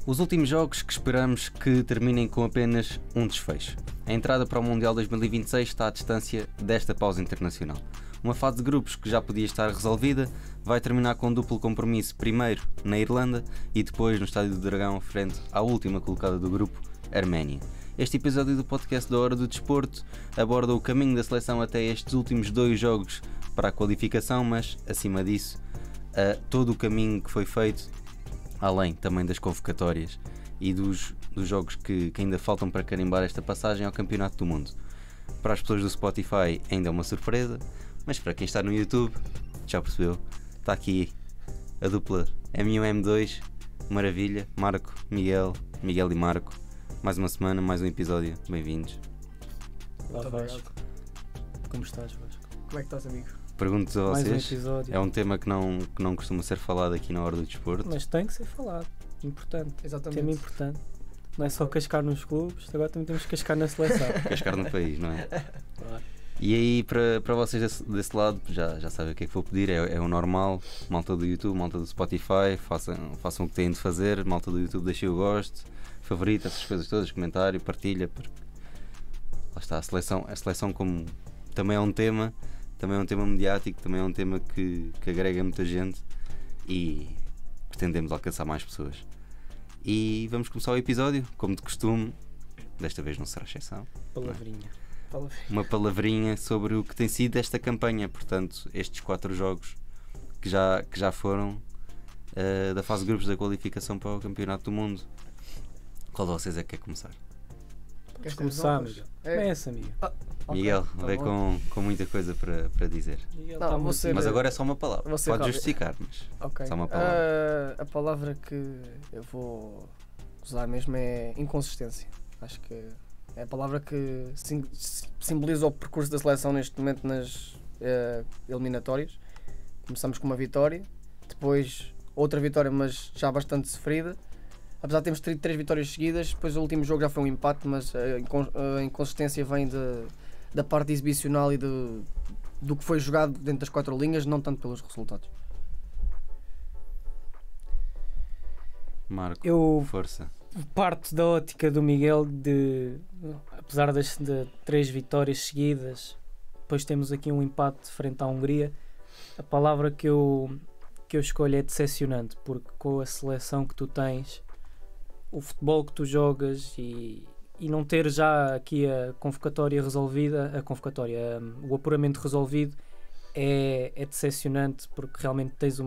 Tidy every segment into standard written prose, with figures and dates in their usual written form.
Os últimos jogos que esperamos que terminem com apenas um desfecho. A entrada para o Mundial 2026 está à distância desta pausa internacional. Uma fase de grupos que já podia estar resolvida vai terminar com um duplo compromisso, primeiro na Irlanda e depois no Estádio do Dragão, frente à última colocada do grupo, Arménia. Este episódio do podcast da Hora do Desporto aborda o caminho da seleção até estes últimos 2 jogos para a qualificação, mas acima disso, todo o caminho que foi feito, além também das convocatórias e dos jogos que ainda faltam para carimbar esta passagem ao Campeonato do Mundo. Para as pessoas do Spotify ainda é uma surpresa, mas para quem está no YouTube, já percebeu, está aqui a dupla M1 M2, maravilha, Marco, Miguel e Marco. Mais uma semana, mais um episódio, bem-vindos. Olá Vasco, como estás Vasco? Como é que estás, amigo? Pergunto a Mais vocês, um episódio. é um tema que não costuma ser falado aqui na Hora do Desporto. Mas tem que ser falado, importante, Exatamente. tema importante. Não é só cascar nos clubes, agora também temos que cascar na seleção. Cascar no país, não é? Claro. E aí, para vocês desse lado, já sabem o que é que vou pedir, é o normal, malta do YouTube, malta do Spotify, façam o que têm de fazer, malta do YouTube deixem o gosto, favorita, essas coisas todas, comentário, partilha, porque lá está, a seleção como também é um tema mediático, também é um tema que agrega muita gente e pretendemos alcançar mais pessoas. E vamos começar o episódio, como de costume, desta vez não será exceção. Palavrinha. Uma palavrinha sobre o que tem sido esta campanha, portanto, estes 4 jogos que já foram da fase de grupos da qualificação para o Campeonato do Mundo. Qual de vocês é que quer começar? Vamos começar, Miguel. Começa, amigo. Miguel, tá vem com muita coisa para dizer. Miguel, Não, tá vou ser- Mas agora é só uma palavra. Vou ser Pode rápido. justificar, mas Ok. só uma palavra. A palavra que eu vou usar mesmo é inconsistência. Acho que é a palavra que simboliza o percurso da seleção neste momento nas eliminatórias. Começamos com uma vitória, depois outra vitória, mas já bastante sofrida. Apesar de termos 3 vitórias seguidas, depois o último jogo já foi um empate, mas a inconsistência vem da parte exibicional e do que foi jogado dentro das 4 linhas, não tanto pelos resultados. Marco, Eu força. parto da ótica do Miguel apesar de 3 vitórias seguidas, depois temos aqui um empate frente à Hungria. A palavra que eu escolho é decepcionante, porque com a seleção que tu tens, o futebol que tu jogas e não ter já aqui a convocatória resolvida, o apuramento resolvido, é decepcionante, porque realmente tens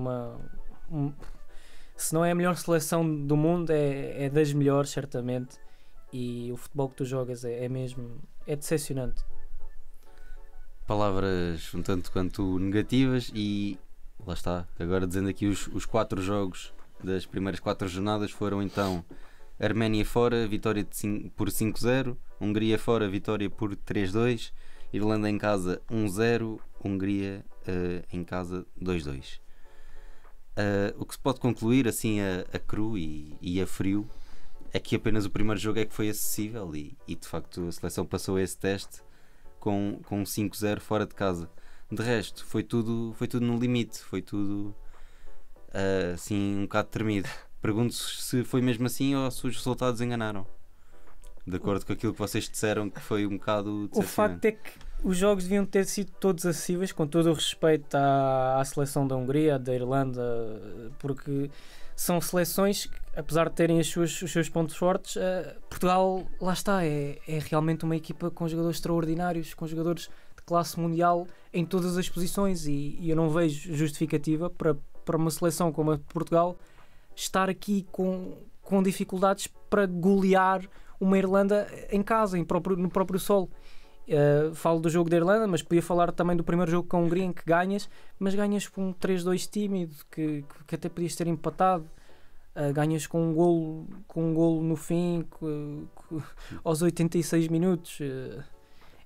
se não é a melhor seleção do mundo, é das melhores, certamente, e o futebol que tu jogas é decepcionante. Palavras um tanto quanto negativas e lá está, agora dizendo aqui os 4 jogos das primeiras 4 jornadas foram então Arménia fora, vitória por 5-0, Hungria fora, vitória por 3-2, Irlanda em casa 1-0, Hungria em casa 2-2. O que se pode concluir assim a cru e a frio é que apenas o primeiro jogo é que foi acessível e de facto a seleção passou esse teste com 5-0 fora de casa. De resto foi tudo no limite, foi tudo assim um bocado tremido. Pergunto se foi mesmo assim ou se os resultados enganaram, de acordo com aquilo que vocês disseram, que foi um bocado decepcionante. O facto é que os jogos deviam ter sido todos acessíveis, com todo o respeito à seleção da Hungria, da Irlanda, porque são seleções que, apesar de terem os seus pontos fortes, Portugal, lá está, é realmente uma equipa com jogadores extraordinários, com jogadores de classe mundial em todas as posições, e eu não vejo justificativa para uma seleção como a de Portugal estar aqui com dificuldades para golear uma Irlanda em casa, no próprio solo. Falo do jogo da Irlanda, mas podia falar também do primeiro jogo com a Hungria, em que ganhas com um 3-2 tímido, que até podias ter empatado. Ganhas com um golo no fim, aos 86 minutos.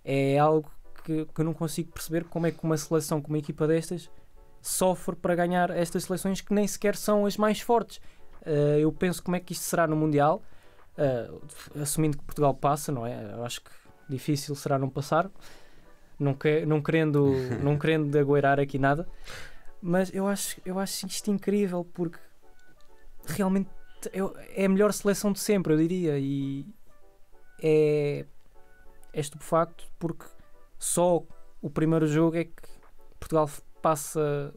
É algo que eu não consigo perceber, como é que uma seleção, como uma equipa destas, sofre para ganhar estas seleções que nem sequer são as mais fortes. Eu penso como é que isto será no Mundial, assumindo que Portugal passa, não é? Eu acho que difícil será não passar, não querendo agueirar aqui nada, mas eu acho isto incrível, porque realmente é a melhor seleção de sempre, eu diria, e é estupefacto porque só o primeiro jogo é que Portugal passa,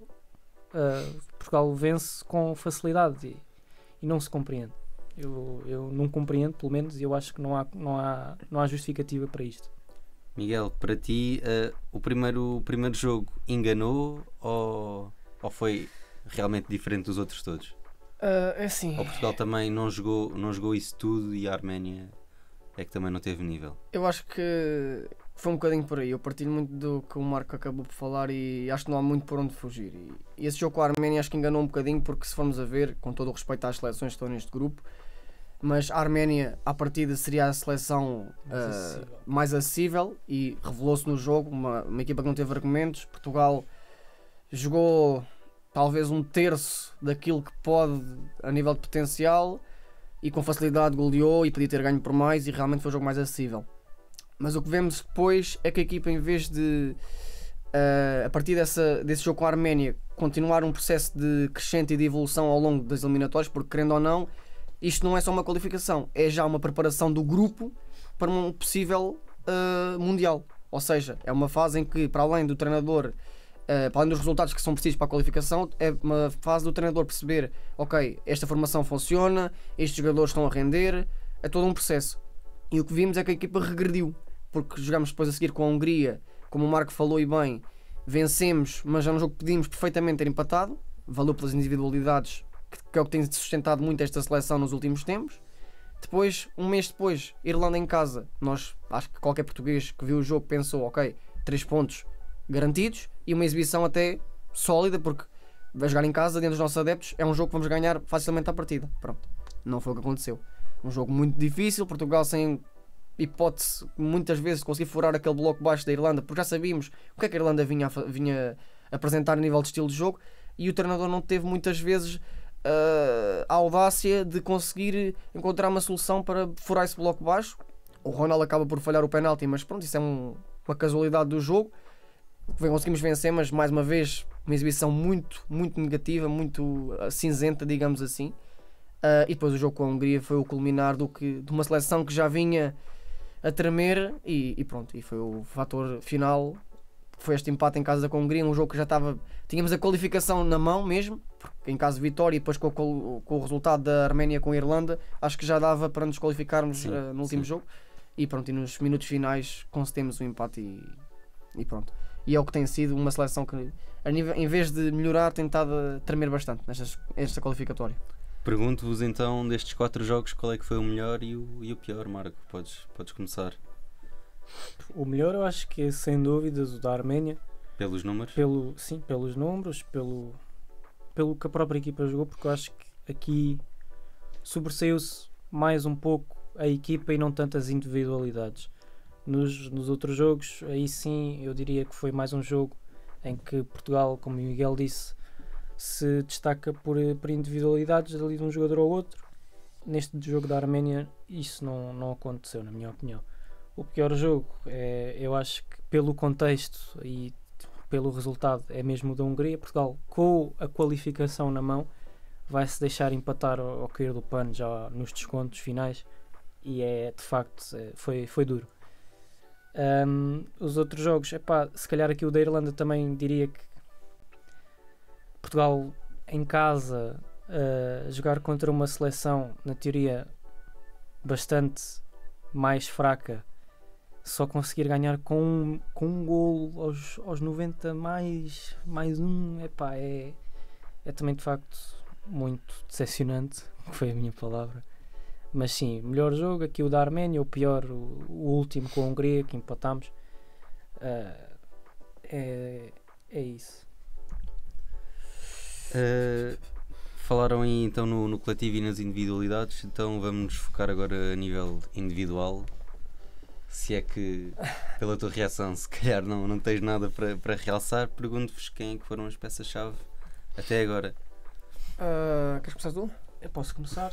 Portugal vence com facilidade e não se compreende. Eu não compreendo, pelo menos, e eu acho que não há justificativa para isto. Miguel, para ti, o primeiro jogo enganou ou foi realmente diferente dos outros todos? É assim. Ou Portugal também não jogou isso tudo e a Arménia é que também não teve nível? Eu acho que foi um bocadinho por aí. Eu partilho muito do que o Marco acabou por falar e acho que não há muito por onde fugir. E esse jogo com a Arménia acho que enganou um bocadinho, porque se formos a ver, com todo o respeito às seleções que estão neste grupo, mas a Arménia à partida seria a seleção mais acessível e revelou-se no jogo, uma equipa que não teve argumentos. Portugal jogou talvez um terço daquilo que pode a nível de potencial e com facilidade goleou e podia ter ganho por mais e realmente foi o jogo mais acessível. Mas o que vemos depois é que a equipa, em vez de a partir desse jogo com a Arménia, continuar um processo de crescente e de evolução ao longo das eliminatórias, porque querendo ou não, isto não é só uma qualificação, é já uma preparação do grupo para um possível mundial. Ou seja, é uma fase em que, para além do treinador, para além dos resultados que são precisos para a qualificação, é uma fase do treinador perceber, ok, esta formação funciona, estes jogadores estão a render, é todo um processo. E o que vimos é que a equipa regrediu, porque jogamos depois a seguir com a Hungria, como o Marco falou e bem, vencemos, mas já no jogo podíamos perfeitamente ter empatado, valeu pelas individualidades, que é o que tem sustentado muito esta seleção nos últimos tempos. Depois, um mês depois, Irlanda em casa, acho que qualquer português que viu o jogo pensou, ok, 3 pontos garantidos e uma exibição até sólida, porque vai jogar em casa, dentro dos nossos adeptos, é um jogo que vamos ganhar facilmente à partida. Pronto, não foi o que aconteceu. Um jogo muito difícil, Portugal sem hipótese muitas vezes de conseguir furar aquele bloco baixo da Irlanda, porque já sabíamos o que é que a Irlanda vinha apresentar a nível de estilo de jogo, e o treinador não teve muitas vezes a audácia de conseguir encontrar uma solução para furar esse bloco baixo. O Ronaldo acaba por falhar o penalti, mas pronto, isso é uma casualidade do jogo. Conseguimos vencer, mas mais uma vez uma exibição muito, muito negativa, muito cinzenta, digamos assim. E depois o jogo com a Hungria foi o culminar de uma seleção que já vinha a tremer e pronto, e foi o fator final. Foi este empate em casa com a Hungria, um jogo que já tínhamos a qualificação na mão mesmo, porque em caso de vitória e depois com o resultado da Arménia com a Irlanda, acho que já dava para nos qualificarmos no último jogo. E pronto, e nos minutos finais concedemos o empate e pronto. E é o que tem sido uma seleção que, em vez de melhorar, tem estado a tremer bastante nesta qualificatória. Pergunto-vos então, destes 4 jogos, qual é que foi o melhor e o pior, Marco? Podes começar. O melhor eu acho que é sem dúvidas o da Arménia. Pelos números? Sim, pelos números, pelo que a própria equipa jogou, porque eu acho que aqui sobressaiu-se mais um pouco a equipa e não tantas individualidades. Nos outros jogos, aí sim, eu diria que foi mais um jogo em que Portugal, como o Miguel disse, se destaca por individualidades ali de um jogador ao outro. Neste jogo da Arménia isso não aconteceu, na minha opinião. O pior jogo, eu acho que pelo contexto e pelo resultado, é mesmo o da Hungria. Portugal, com a qualificação na mão, vai-se deixar empatar ao cair do pano já nos descontos finais e de facto foi duro. Os outros jogos, se calhar aqui o da Irlanda também diria que Portugal em casa jogar contra uma seleção na teoria bastante mais fraca, só conseguir ganhar com um golo aos 90 mais um, é também de facto muito decepcionante, que foi a minha palavra. Mas sim, melhor jogo aqui o da Arménia, o pior o último com a Hungria, que empatámos. É isso. Falaram aí então no coletivo e nas individualidades, então vamos nos focar agora a nível individual. Se é que, pela tua reação, se calhar não tens nada para realçar, pergunto-vos quem é que foram as peças-chave até agora. Queres começar tu? Eu posso começar?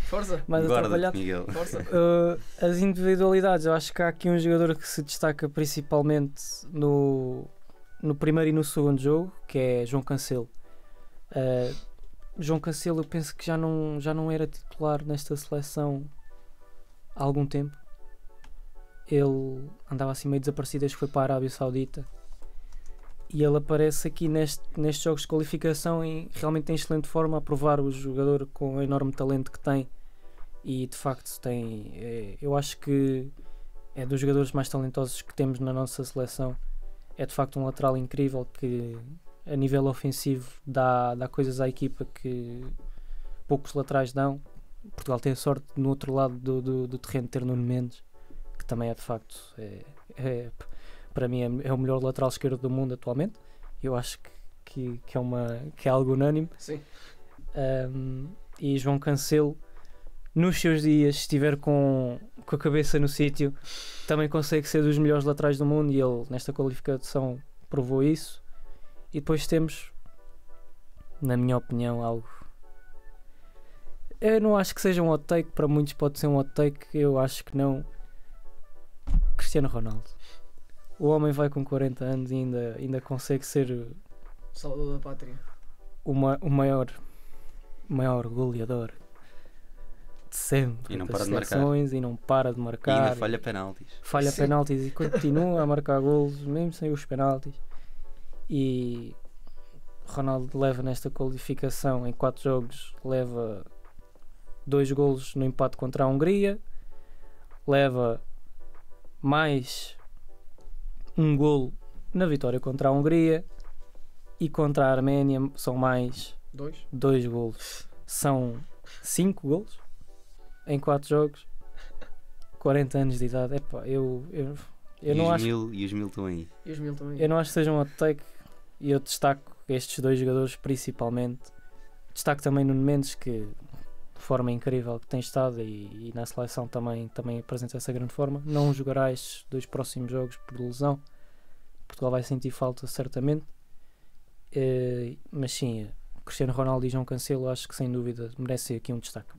Força. Mais atrapalhado. Miguel. Força. As individualidades, eu acho que há aqui um jogador que se destaca principalmente no primeiro e no segundo jogo, que é João Cancelo. João Cancelo, eu penso que já não era titular nesta seleção há algum tempo. Ele andava assim meio desaparecido desde que foi para a Arábia Saudita. E ele aparece aqui nestes jogos de qualificação e realmente tem excelente forma a provar o jogador com o enorme talento que tem. E de facto eu acho que é dos jogadores mais talentosos que temos na nossa seleção. É de facto um lateral incrível que a nível ofensivo dá coisas à equipa que poucos laterais dão. Portugal tem a sorte no outro lado do terreno de ter Nuno Mendes, que também é de facto para mim é o melhor lateral esquerdo do mundo atualmente. Eu acho que é algo unânime. Sim. E João Cancelo, nos seus dias, se estiver com a cabeça no sítio, também consegue ser dos melhores laterais do mundo, e ele nesta qualificação provou isso. E depois temos, na minha opinião, algo... Eu não acho que seja um hot take, para muitos pode ser um hot take, eu acho que não. Cristiano Ronaldo. O homem vai com 40 anos e ainda consegue ser Salvador da pátria. o maior goleador de sempre E não das para de marcar. seleções, e não para de E marcar. ainda falha penaltis. Falha Sim. penaltis e continua a marcar golos, mesmo sem os penaltis. E Ronaldo leva nesta qualificação, em 4 jogos, leva 2 golos no empate contra a Hungria, leva mais um golo na vitória contra a Hungria, e contra a Arménia são mais 2 golos. São 5 golos em 4 jogos. 40 anos de idade. Epá, eu não acho. E os mil estão aí. E os mil também. Eu não acho que seja um hot take, e eu destaco estes 2 jogadores principalmente. Destaco também Nuno Mendes, que de forma incrível que tem estado, e na seleção também apresenta essa grande forma. Não jogará estes 2 próximos jogos por lesão. Portugal vai sentir falta certamente. Mas sim, Cristiano Ronaldo e João Cancelo acho que sem dúvida merecem aqui um destaque.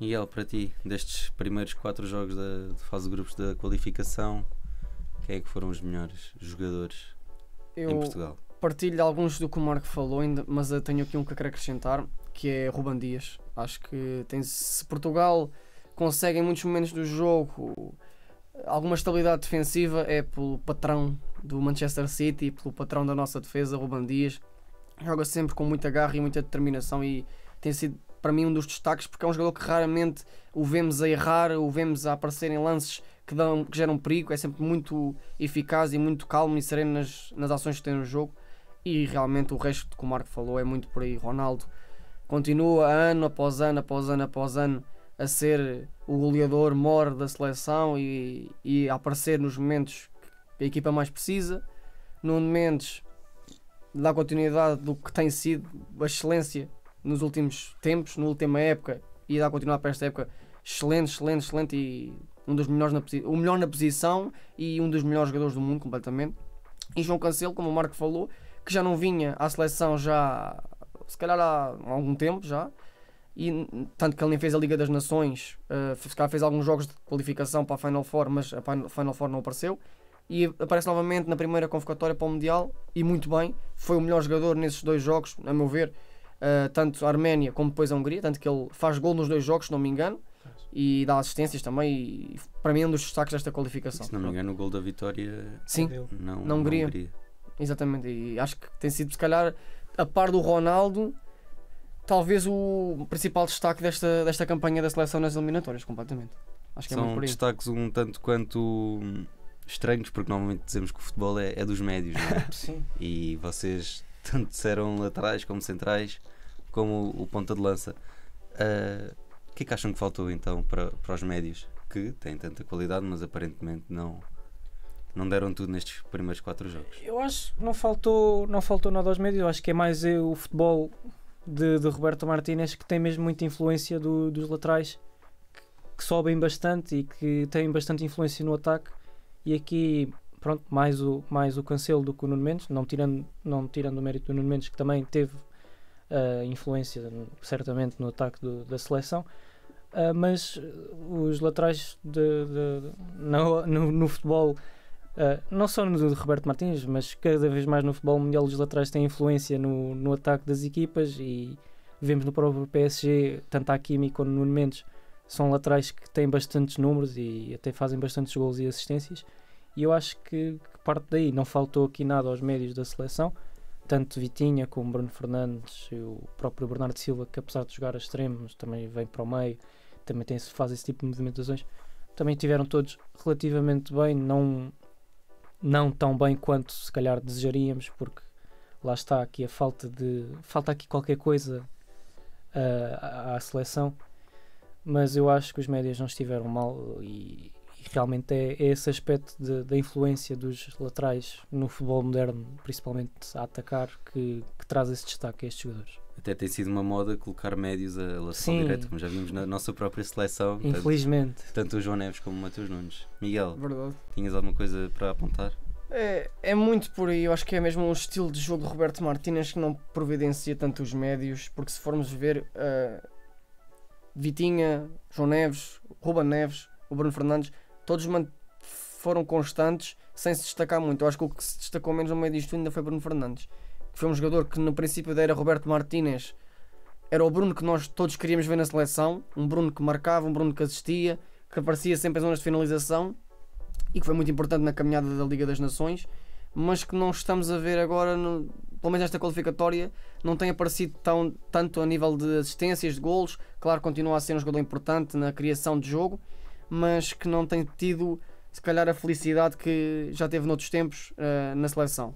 E ele, para ti, destes primeiros 4 jogos de fase de grupos da qualificação, quem é que foram os melhores jogadores em Eu Portugal? partilho alguns do que o Marco falou, mas eu tenho aqui um que eu quero acrescentar, que é Ruben Dias. Acho que se Portugal consegue em muitos momentos do jogo alguma estabilidade defensiva, é pelo patrão do Manchester City, pelo patrão da nossa defesa, Ruben Dias. Joga sempre com muita garra e muita determinação, e tem sido para mim um dos destaques, porque é um jogador que raramente o vemos a errar, o vemos a aparecer em lances que geram perigo. É sempre muito eficaz e muito calmo e sereno nas ações que tem no jogo. E realmente o resto que o Marco falou é muito por aí. Ronaldo continua ano após ano a ser o goleador mor da seleção e a aparecer nos momentos que a equipa mais precisa. Nuno Mendes dá continuidade do que tem sido a excelência nos últimos tempos, na última época, e dá continuidade para esta época excelente, e um dos melhores o melhor na posição e um dos melhores jogadores do mundo completamente. E João Cancelo, como o Marco falou, que já não vinha à seleção já se calhar há algum tempo já, e tanto que ele nem fez a Liga das Nações, se calhar fez alguns jogos de qualificação para a Final Four, mas a Final Four não apareceu, e aparece novamente na primeira convocatória para o Mundial, e muito bem, foi o melhor jogador nesses 2 jogos, a meu ver, tanto a Arménia como depois a Hungria, tanto que ele faz gol nos 2 jogos, se não me engano, e dá assistências também, e para mim é um dos destaques desta qualificação. Se não me engano, o gol da vitória Sim, não na Hungria. Exatamente, e acho que tem sido, se calhar, a par do Ronaldo, talvez o principal destaque desta campanha da seleção nas eliminatórias, completamente. Acho que é muito São por aí. destaques um tanto quanto estranhos, porque normalmente dizemos que o futebol é dos médios, não é? Sim. E vocês tanto disseram laterais como centrais, como o ponta de lança. O que é que acham que faltou então para os médios, que têm tanta qualidade, mas aparentemente não deram tudo nestes primeiros 4 jogos? Eu acho que não faltou nada aos médios. Eu acho que é mais o futebol de Roberto Martínez, que tem mesmo muita influência dos laterais, que sobem bastante e que têm bastante influência no ataque. E aqui, pronto, mais o Cancelo do que o Nuno Mendes, não tirando o mérito do Nuno Mendes, que também teve influência certamente no ataque da seleção. Mas os laterais no futebol, não só no de Roberto Martins, mas cada vez mais no futebol mundial, os laterais têm influência no ataque das equipas, e vemos no próprio PSG, tanto a Hakimi como no Nuno Mendes, são laterais que têm bastantes números e até fazem bastantes gols e assistências, e eu acho que parte daí. Não faltou aqui nada aos médios da seleção, tanto Vitinha como Bruno Fernandes e o próprio Bernardo Silva, que apesar de jogar a extremos também vem para o meio, também faz esse tipo de movimentações, também tiveram todos relativamente bem, não tão bem quanto se calhar desejaríamos, porque lá está aqui a falta aqui qualquer coisa à seleção, mas eu acho que os médios não estiveram mal e realmente é esse aspecto da influência dos laterais no futebol moderno, principalmente a atacar, que traz esse destaque a estes jogadores. Até tem sido uma moda colocar médios a lateral direto, como já vimos na nossa própria seleção. Infelizmente. Tanto o João Neves como o Mateus Nunes. Miguel, Verdade. tinhas alguma coisa para apontar? É muito por aí. Eu acho que é mesmo um estilo de jogo de Roberto Martínez que não providencia tanto os médios, porque se formos ver Vitinha, João Neves, Ruben Neves, o Bruno Fernandes, todos foram constantes sem se destacar muito. Eu acho que o que se destacou menos no meio disto ainda foi Bruno Fernandes, que foi um jogador que no princípio era Roberto Martínez, era o Bruno que nós todos queríamos ver na seleção, um Bruno que marcava, um Bruno que assistia, que aparecia sempre em zonas de finalização e que foi muito importante na caminhada da Liga das Nações, mas que não estamos a ver agora, pelo menos nesta qualificatória, não tem aparecido tanto a nível de assistências, de golos. Claro, continua a ser um jogador importante na criação de jogo, mas que não tem tido, se calhar, a felicidade que já teve noutros tempos na seleção.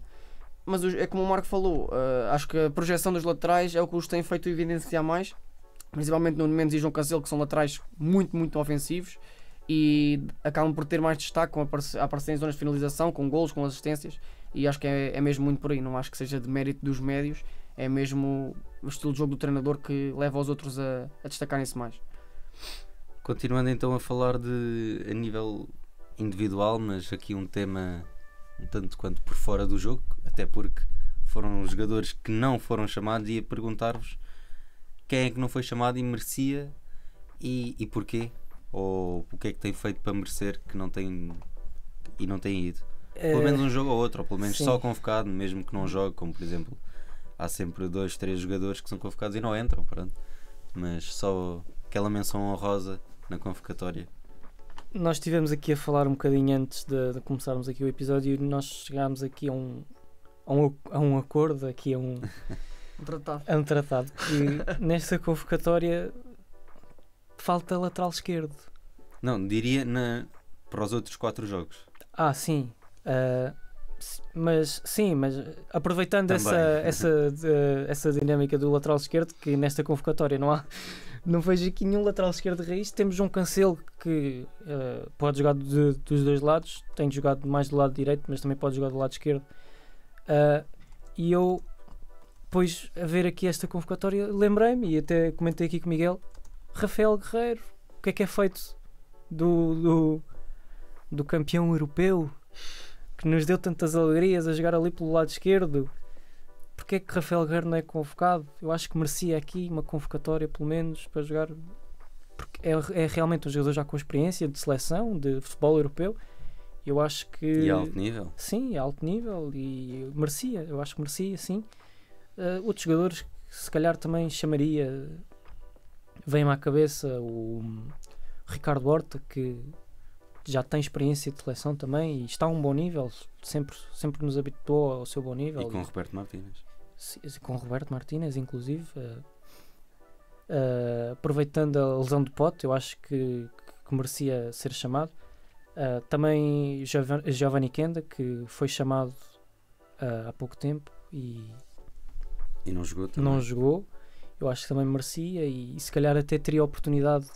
Mas é como o Marco falou, acho que a projeção dos laterais é o que os tem feito evidenciar mais, principalmente Nuno Mendes e João Cancelo, que são laterais muito, muito ofensivos e acabam por ter mais destaque a aparecer em zonas de finalização, com golos, com assistências, e acho que é mesmo muito por aí. Não acho que seja de mérito dos médios, é mesmo o estilo de jogo do treinador que leva os outros a destacarem-se mais. Continuando então a falar a nível individual, mas aqui um tema um tanto quanto por fora do jogo, até porque foram os jogadores que não foram chamados, e a perguntar-vos quem é que não foi chamado e merecia e porquê, ou o que é que tem feito para merecer que não tem ido. Pelo menos um jogo ou outro, ou pelo menos só convocado, mesmo que não jogue, como por exemplo, há sempre 2, 3 jogadores que são convocados e não entram, pronto. Mas só aquela menção honrosa na convocatória. Nós estivemos aqui a falar um bocadinho antes de começarmos aqui o episódio, e nós chegámos aqui a um acordo, aqui a um tratado, que nesta convocatória falta lateral esquerdo. Não, diria para os outros 4 jogos. Sim. Mas aproveitando essa dinâmica do lateral esquerdo, que nesta convocatória não vejo aqui nenhum lateral esquerdo de raiz. Temos João Cancelo, que pode jogar dos dois lados, tem jogado mais do lado direito, mas também pode jogar do lado esquerdo. E eu, depois a ver aqui esta convocatória, lembrei-me, e até comentei aqui com o Miguel, Rafael Guerreiro, o que é feito do campeão europeu, que nos deu tantas alegrias a jogar ali pelo lado esquerdo? Porque é que Rafael Guerreiro não é convocado? Eu acho que merecia aqui uma convocatória, pelo menos, para jogar, porque é realmente um jogador já com experiência de seleção, de futebol europeu. Eu acho que... E a alto nível. Sim, a alto nível, e merecia, eu acho que merecia, sim. Outros jogadores que se calhar também chamaria, vem-me à cabeça o Ricardo Horta, que já tem experiência de seleção também e está a um bom nível, sempre nos habituou ao seu bom nível. E com Roberto Martínez. Com Roberto Martínez, inclusive. Aproveitando a lesão de Pote, eu acho que merecia ser chamado. Também Giovanni Kenda, que foi chamado há pouco tempo e não jogou também. Não jogou. Eu acho que também merecia, e se calhar até teria oportunidade,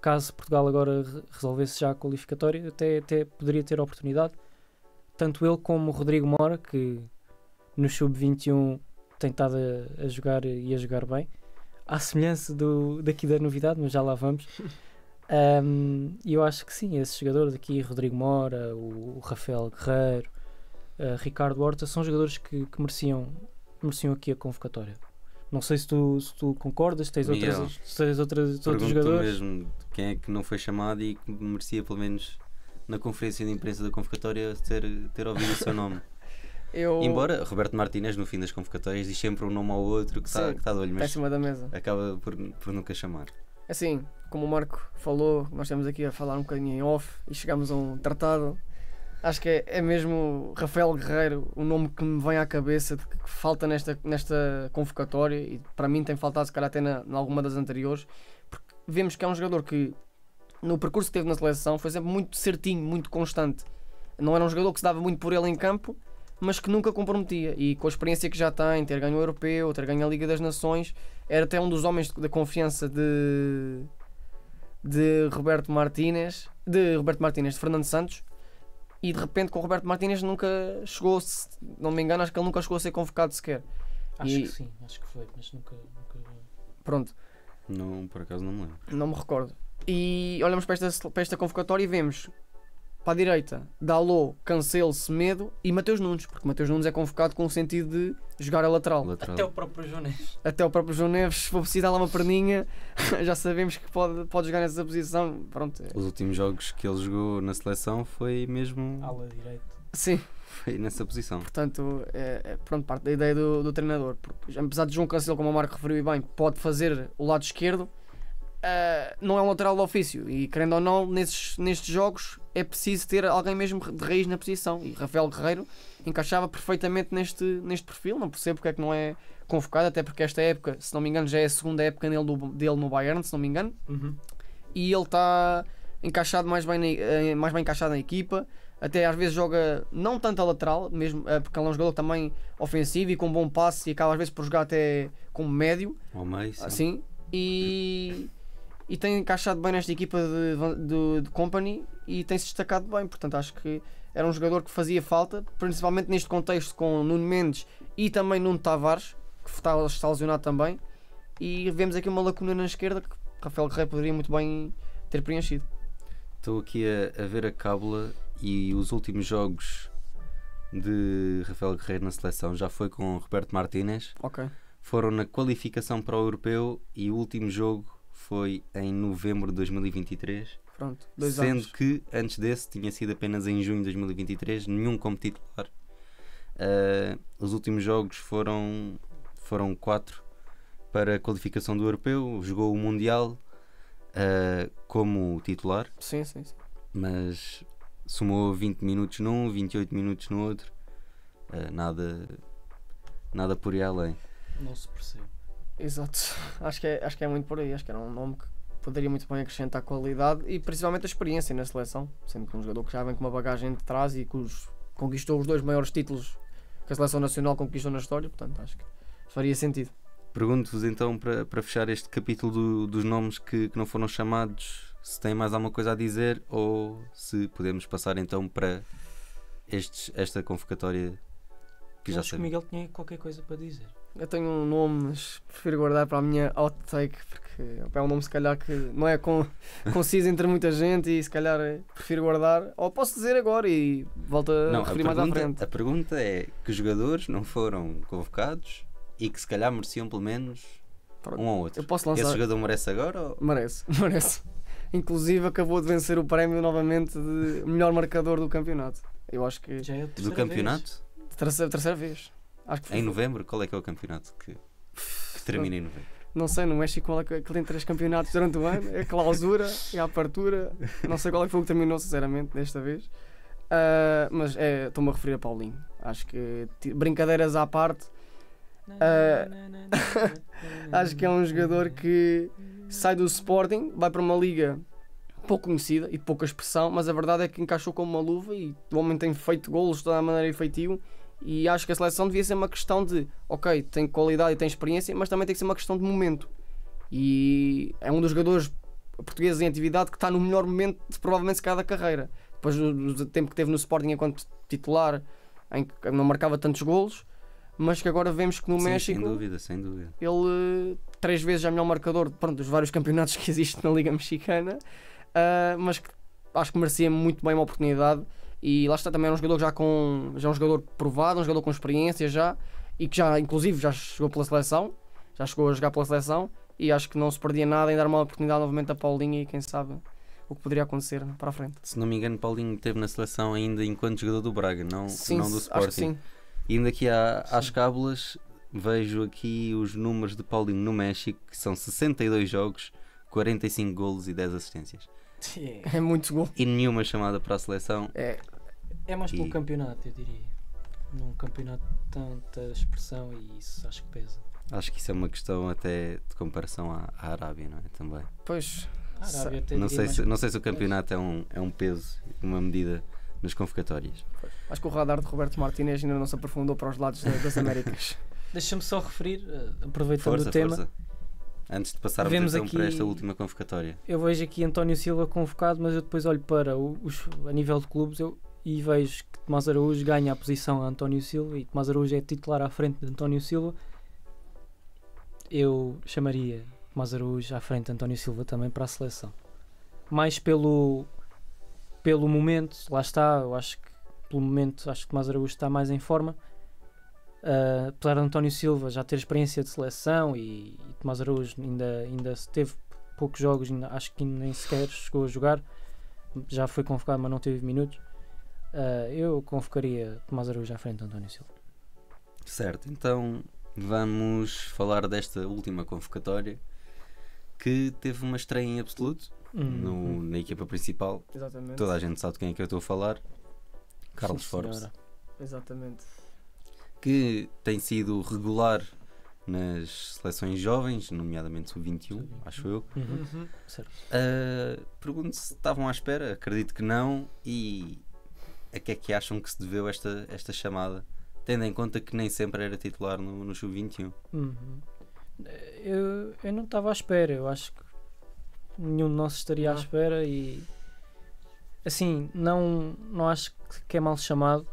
caso Portugal agora resolvesse já a qualificatória, até poderia ter oportunidade. Tanto ele como o Rodrigo Mora, que no Sub-21 tem estado a jogar e a jogar bem, à semelhança daqui da novidade, mas já lá vamos. E eu acho que sim, esses jogadores aqui, Rodrigo Mora, o Rafael Guerreiro, Ricardo Horta, são jogadores que mereciam aqui a convocatória. Não sei se tu concordas, tens outros jogadores. Mesmo quem é que não foi chamado e que merecia, pelo menos na conferência de imprensa da convocatória, ter ouvido o seu nome. Embora Roberto Martínez, no fim das convocatórias, diz sempre um nome ao outro que Sim, está de olho, está em mas cima da mesa. acaba por nunca chamar. Assim, como o Marco falou, nós estamos aqui a falar um bocadinho em off e chegamos a um tratado. Acho que é mesmo Rafael Guerreiro o nome que me vem à cabeça de que falta nesta convocatória, e para mim tem faltado se calhar até em alguma das anteriores, porque vemos que é um jogador que no percurso que teve na seleção foi sempre muito certinho, muito constante. Não era um jogador que se dava muito por ele em campo, mas que nunca comprometia, e com a experiência que já tem, ter ganho o Europeu, ter ganho a Liga das Nações, era até um dos homens da confiança de Roberto Martínez, de Fernando Santos. E de repente com o Roberto Martínez nunca chegou, se não me engano, acho que ele nunca chegou a ser convocado sequer. Acho que sim, acho que foi, mas nunca... Pronto. Não, por acaso não me lembro. Não me recordo. E olhamos para esta convocatória e vemos para a direita Dalot, Cancelo, Semedo e Mateus Nunes, porque Mateus Nunes é convocado com o sentido de jogar a lateral. Até o próprio João Neves. Até o próprio João Neves, se for preciso dar lá uma perninha, já sabemos que pode jogar nessa posição. Pronto. Os últimos jogos que ele jogou na seleção foi mesmo... ala direita. Sim. Foi nessa posição. Portanto, pronto, parte da ideia do treinador. Porque, apesar de João Cancelo, como o Marco referiu bem, pode fazer o lado esquerdo, não é um lateral de ofício. E querendo ou não, nestes jogos é preciso ter alguém mesmo de raiz na posição. E Rafael Guerreiro encaixava perfeitamente neste perfil. Não percebo porque é que não é convocado, até porque esta época, se não me engano, já é a segunda época dele no Bayern, se não me engano. Uhum. E ele está encaixado mais bem encaixado na equipa. Até às vezes joga não tanto a lateral, mesmo, porque ele é um jogador também ofensivo e com bom passe, e acaba às vezes por jogar até como médio. Ao meio, sim. Assim, e tem encaixado bem nesta equipa de Company e tem-se destacado bem. Portanto, acho que era um jogador que fazia falta, principalmente neste contexto com Nuno Mendes e também Nuno Tavares, que está lesionado também. E vemos aqui uma lacuna na esquerda que Rafael Guerreiro poderia muito bem ter preenchido. Estou aqui a ver a cábula e os últimos jogos de Rafael Guerreiro na seleção já foi com Roberto Martínez. Ok. Foram na qualificação para o Europeu e o último jogo foi em novembro de 2023. Pronto, 2 sendo anos. que antes desse tinha sido apenas em junho de 2023, nenhum como titular. Os últimos jogos foram 4 para a qualificação do Europeu. Jogou o Mundial como titular, Sim, sim, sim. mas somou 20 minutos num, 28 minutos no outro. Nada por aí além. Não se percebe. Exato. Acho que é muito por aí. Acho que era um nome que poderia muito bem acrescentar qualidade e principalmente a experiência na seleção, sendo que um jogador que já vem com uma bagagem de trás e que conquistou os 2 maiores títulos que a seleção nacional conquistou na história. Portanto, acho que faria sentido. Pergunto-vos então, para fechar este capítulo dos nomes que não foram chamados, se tem mais alguma coisa a dizer ou se podemos passar então para esta convocatória que já Acho que o sabemos. Miguel tinha qualquer coisa para dizer. Eu tenho um nome, mas prefiro guardar para a minha hot take, porque é um nome se calhar que não é conciso entre muita gente e se calhar prefiro guardar. Ou posso dizer agora e volto a referir mais à frente. A pergunta é que jogadores não foram convocados e que se calhar mereciam pelo menos Pronto. um ou outro. Eu posso lançar. Esse jogador merece agora? Ou... Merece. Inclusive acabou de vencer o prémio novamente de melhor marcador do campeonato. Eu acho que Já é a do terceira campeonato? terceira vez. Acho que foi. Em novembro? Qual é que é o campeonato que termina em novembro? Não sei, no México qual é que tem 3 campeonatos durante o ano, é a clausura, é a apertura, não sei qual é que foi o que terminou sinceramente desta vez, mas estou-me a referir a Paulinho. Acho que, brincadeiras à parte, acho que é um jogador que sai do Sporting, vai para uma liga pouco conhecida e de pouca expressão, mas a verdade é que encaixou como uma luva e o homem tem feito golos de toda a maneira efetivo. E acho que a seleção devia ser uma questão de, ok, tem qualidade e tem experiência, mas também tem que ser uma questão de momento. E é um dos jogadores portugueses em atividade que está no melhor momento de provavelmente se calhar da carreira. Depois do tempo que teve no Sporting enquanto titular, em que não marcava tantos golos, mas que agora vemos que no Sim, México sem dúvida. ele 3 vezes já é melhor marcador dos vários campeonatos que existem na Liga Mexicana, mas que acho que merecia muito bem uma oportunidade. E lá está, também é um jogador já é um jogador provado, um jogador com experiência já, e que já inclusive já chegou a jogar pela seleção, e acho que não se perdia nada em dar uma oportunidade novamente a Paulinho e quem sabe o que poderia acontecer para a frente. Se não me engano, Paulinho esteve na seleção ainda enquanto jogador do Braga, não do Sporting. Acho que sim. Indo aqui às cábulas, vejo aqui os números de Paulinho no México, que são 62 jogos, 45 golos e 10 assistências. É muito gol. E nenhuma chamada para a seleção. É mais pelo campeonato, eu diria. Num campeonato tanta expressão e isso acho que pesa. Acho que isso é uma questão até de comparação à Arábia, não é? Também. Pois, A Arábia até Não diria sei, mais não sei se o campeonato é um peso, uma medida nas convocatórias. acho que o radar de Roberto Martínez ainda não se aprofundou para os lados das Américas. Deixa-me só referir, aproveitando Força, o tema, força. Antes de passarmos Vemos então aqui- para esta última convocatória. eu vejo aqui António Silva convocado, mas eu depois olho para a nível de clubes e vejo que Tomás Araújo ganha a posição a António Silva e Tomás Araújo é titular à frente de António Silva. Eu chamaria Tomás Araújo à frente de António Silva também para a seleção. Mais pelo momento, lá está, eu acho que pelo momento acho que Tomás Araújo está mais em forma. Apesar de António Silva já ter experiência de seleção e Tomás Araújo ainda teve poucos jogos, acho que nem sequer chegou a jogar, já foi convocado mas não teve minutos. Eu convocaria Tomás Araújo à frente de António Silva. Certo, então vamos falar desta última convocatória que teve uma estreia em absoluto na equipa principal. Exatamente. Toda a gente sabe de quem é que eu estou a falar. Carlos Sim, Forbes, senhora. Exatamente. que tem sido regular nas seleções jovens, nomeadamente sub-21, acho eu. Certo. Pergunto se estavam à espera, acredito que não, e a que é que acham que se deveu esta chamada, tendo em conta que nem sempre era titular no sub-21. Eu não estava à espera, eu acho que nenhum de nós estaria à Não. espera e assim, não acho que é mal chamado,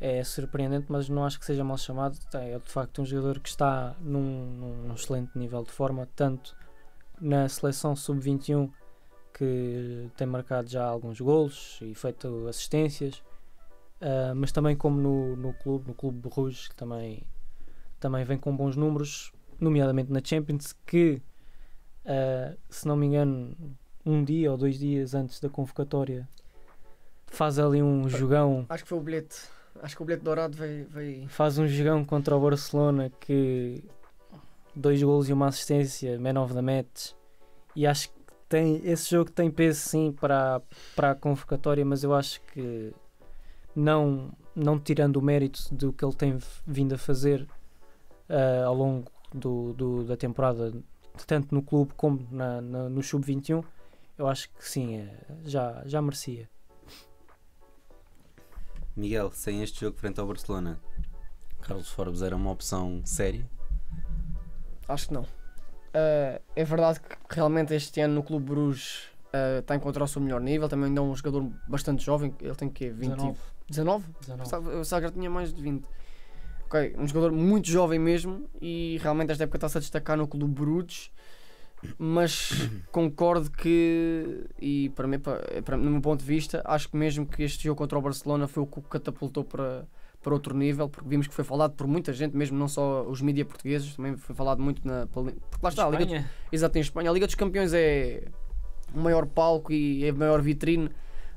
é surpreendente, mas não acho que seja mal chamado. É de facto um jogador que está num excelente nível de forma, tanto na seleção sub-21 que tem marcado já alguns golos e feito assistências, mas também como no Clube Bruges, que também vem com bons números, nomeadamente na Champions, que se não me engano um dia ou 2 dias antes da convocatória faz ali um jogão, Acho que foi o bilhete. Acho que o bilhete dourado veio. faz um jogão contra o Barcelona, que 2 golos e uma assistência, man of the match, e acho que esse jogo tem peso sim para a convocatória, mas eu acho que não tirando o mérito do que ele tem vindo a fazer ao longo da temporada, tanto no clube como no sub-21, eu acho que sim, já merecia. Miguel, sem este jogo frente ao Barcelona, Carlos Forbes era uma opção séria? Acho que não. É verdade que realmente este ano no Clube Bruges está a encontrar o seu melhor nível. Também ainda é um jogador bastante jovem. Ele tem que 20, 19? Eu sabia que já tinha mais de 20. Ok, um jogador muito jovem mesmo e realmente esta época está-se a destacar no Clube Bruges. Mas concordo que, e para mim, no meu ponto de vista, acho que mesmo que este jogo contra o Barcelona foi o que o catapultou para outro nível, porque vimos que foi falado por muita gente, mesmo não só os mídia portugueses, também foi falado muito porque lá está, a Liga exato, em Espanha. A Liga dos Campeões é o maior palco e é a maior vitrine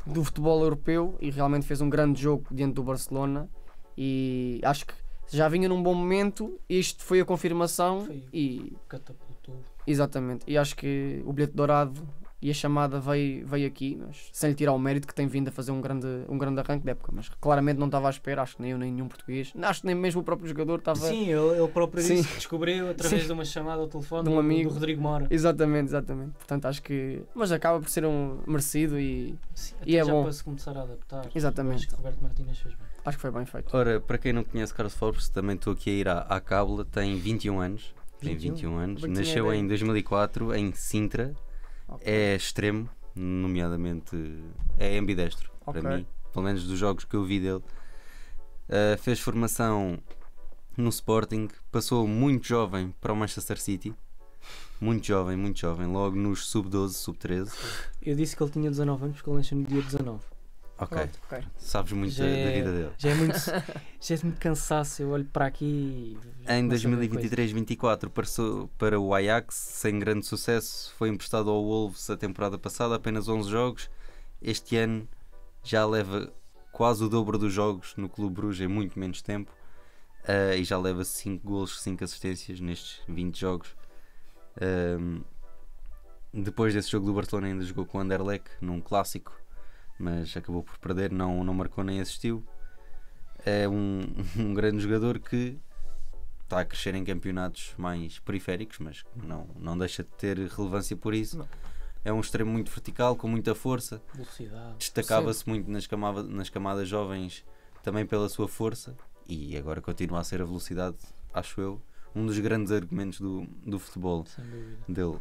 do futebol europeu e realmente fez um grande jogo diante do Barcelona e acho que já vinha num bom momento, isto foi a confirmação e catapultou. exatamente, e acho que o bilhete dourado e a chamada veio aqui, mas sem lhe tirar o mérito que tem vindo a fazer um grande arranque de época, mas claramente não estava à espera, acho que nem eu nem nenhum português, acho que nem mesmo o próprio jogador estava... Sim, ele próprio Sim. disse que descobriu através Sim. de uma chamada ao telefone De um amigo. do Rodrigo Mora. Exatamente, portanto acho que... Mas acaba por ser um merecido e Sim, E é já bom. para se começar a adaptar. Exatamente. Acho que Roberto Martínez fez bem. acho que foi bem feito. Ora, para quem não conhece Carlos Forbes, também estou aqui a ir à cábula, tem 21 anos. Tem 21 anos, Bem tinha nasceu ideia. em 2004 em Sintra, Ok. é extremo, nomeadamente é ambidestro, Ok. para mim, pelo menos dos jogos que eu vi dele. Fez formação no Sporting, passou muito jovem para o Manchester City, muito jovem, logo nos sub-12, sub-13. Eu disse que ele tinha 19 anos porque ele nasceu no dia 19. Ok, Pronto, ok. sabes muito Já da é- vida dele. Já é muito cansaço. Eu olho para aqui e Em começo a ver coisas. 2023-24 passou para o Ajax sem grande sucesso, foi emprestado ao Wolves a temporada passada, apenas 11 jogos. Este ano já leva quase o dobro dos jogos no Clube Bruges em muito menos tempo. e já leva 5 golos, 5 assistências nestes 20 jogos. Depois desse jogo do Barcelona ainda jogou com o Anderlecht num clássico, mas acabou por perder, não marcou nem assistiu. É um grande jogador que está a crescer em campeonatos mais periféricos, mas não deixa de ter relevância por isso. Não. É um extremo muito vertical, com muita força. Velocidade. Destacava-se muito nas camadas jovens também pela sua força, e agora continua a ser a velocidade, acho eu, um dos grandes argumentos do futebol Sem dúvida. dele.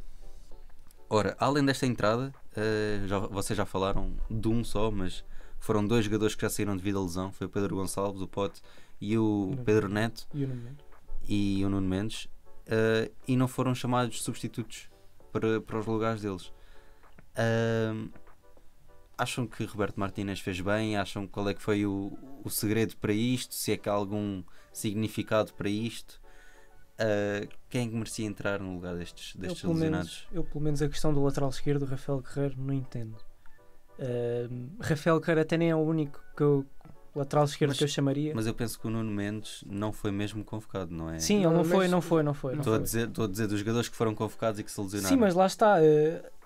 Ora, além desta entrada, vocês já falaram de um só, mas foram 2 jogadores que já saíram devido à lesão. Foi o Pedro Gonçalves, o Pote, e o Pedro Neto E o Nuno Mendes. e o Nuno Mendes, e não foram chamados substitutos para os lugares deles. Acham que Roberto Martínez fez bem? Acham qual é que foi o segredo para isto? Se é que há algum significado para isto? Quem é que merecia entrar no lugar destes lesionados? Eu, pelo menos, a questão do lateral esquerdo, Rafael Guerreiro, não entendo. Rafael Guerreiro até nem é o único lateral esquerdo que eu chamaria. Mas eu penso que o Nuno Mendes não foi mesmo convocado, não é? Sim, ele não foi. Estou a dizer dos jogadores que foram convocados e que se lesionaram. Sim, mas lá está.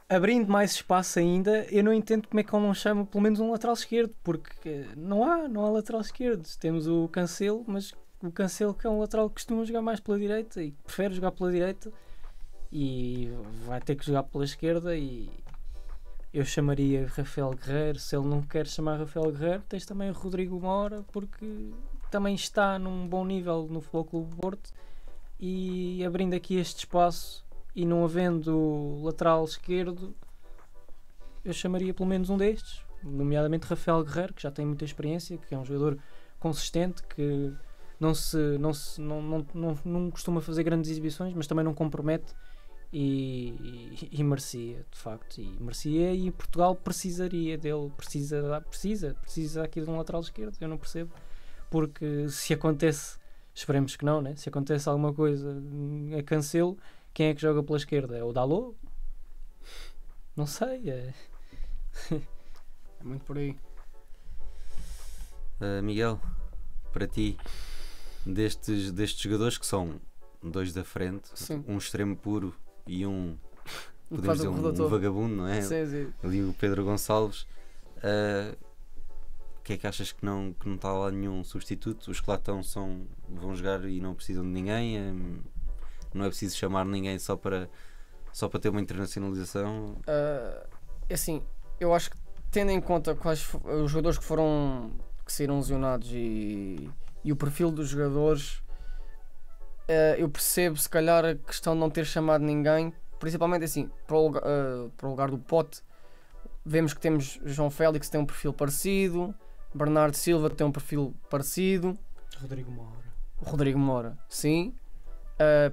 Abrindo mais espaço ainda, eu não entendo como é que ele não chama pelo menos um lateral esquerdo, porque não há lateral esquerdo. Temos o Cancelo, mas o Cancelo, que é um lateral que costuma jogar mais pela direita e prefere jogar pela direita, e vai ter que jogar pela esquerda. E eu chamaria Rafael Guerreiro. Se ele não quer chamar Rafael Guerreiro, tens também o Rodrigo Moura, porque também está num bom nível no Futebol Clube do Porto, e abrindo aqui este espaço e não havendo lateral esquerdo, eu chamaria pelo menos um destes, nomeadamente Rafael Guerreiro, que já tem muita experiência, que é um jogador consistente, que não costuma fazer grandes exibições, mas também não compromete, e merecia, de facto, e Portugal precisaria dele, precisa aqui de um lateral esquerdo. Eu não percebo, porque se acontece, esperemos que não, né? Se acontece alguma coisa a Cancelo, quem é que joga pela esquerda? É o Dalot? Não sei. É muito por aí. Miguel, para ti, destes jogadores, que são 2 da frente, sim, um extremo puro e podemos dizer um vagabundo, não é? Sim. Ali o Pedro Gonçalves, o que é que achas que não está lá nenhum substituto? Os que lá estão vão jogar e não precisam de ninguém? Não é preciso chamar ninguém só para ter uma internacionalização? Assim, eu acho que, tendo em conta quais os jogadores que saíram lesionados e o perfil dos jogadores, eu percebo se calhar a questão de não ter chamado ninguém, principalmente assim, para o lugar do Pote. Vemos que temos João Félix, que tem um perfil parecido, Bernardo Silva tem um perfil parecido, Rodrigo Moura, sim.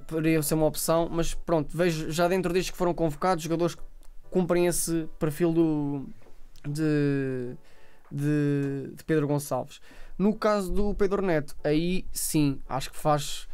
Poderia ser uma opção, mas pronto, vejo já dentro destes que foram convocados jogadores que cumprem esse perfil de Pedro Gonçalves. No caso do Pedro Neto, aí sim, acho que faz.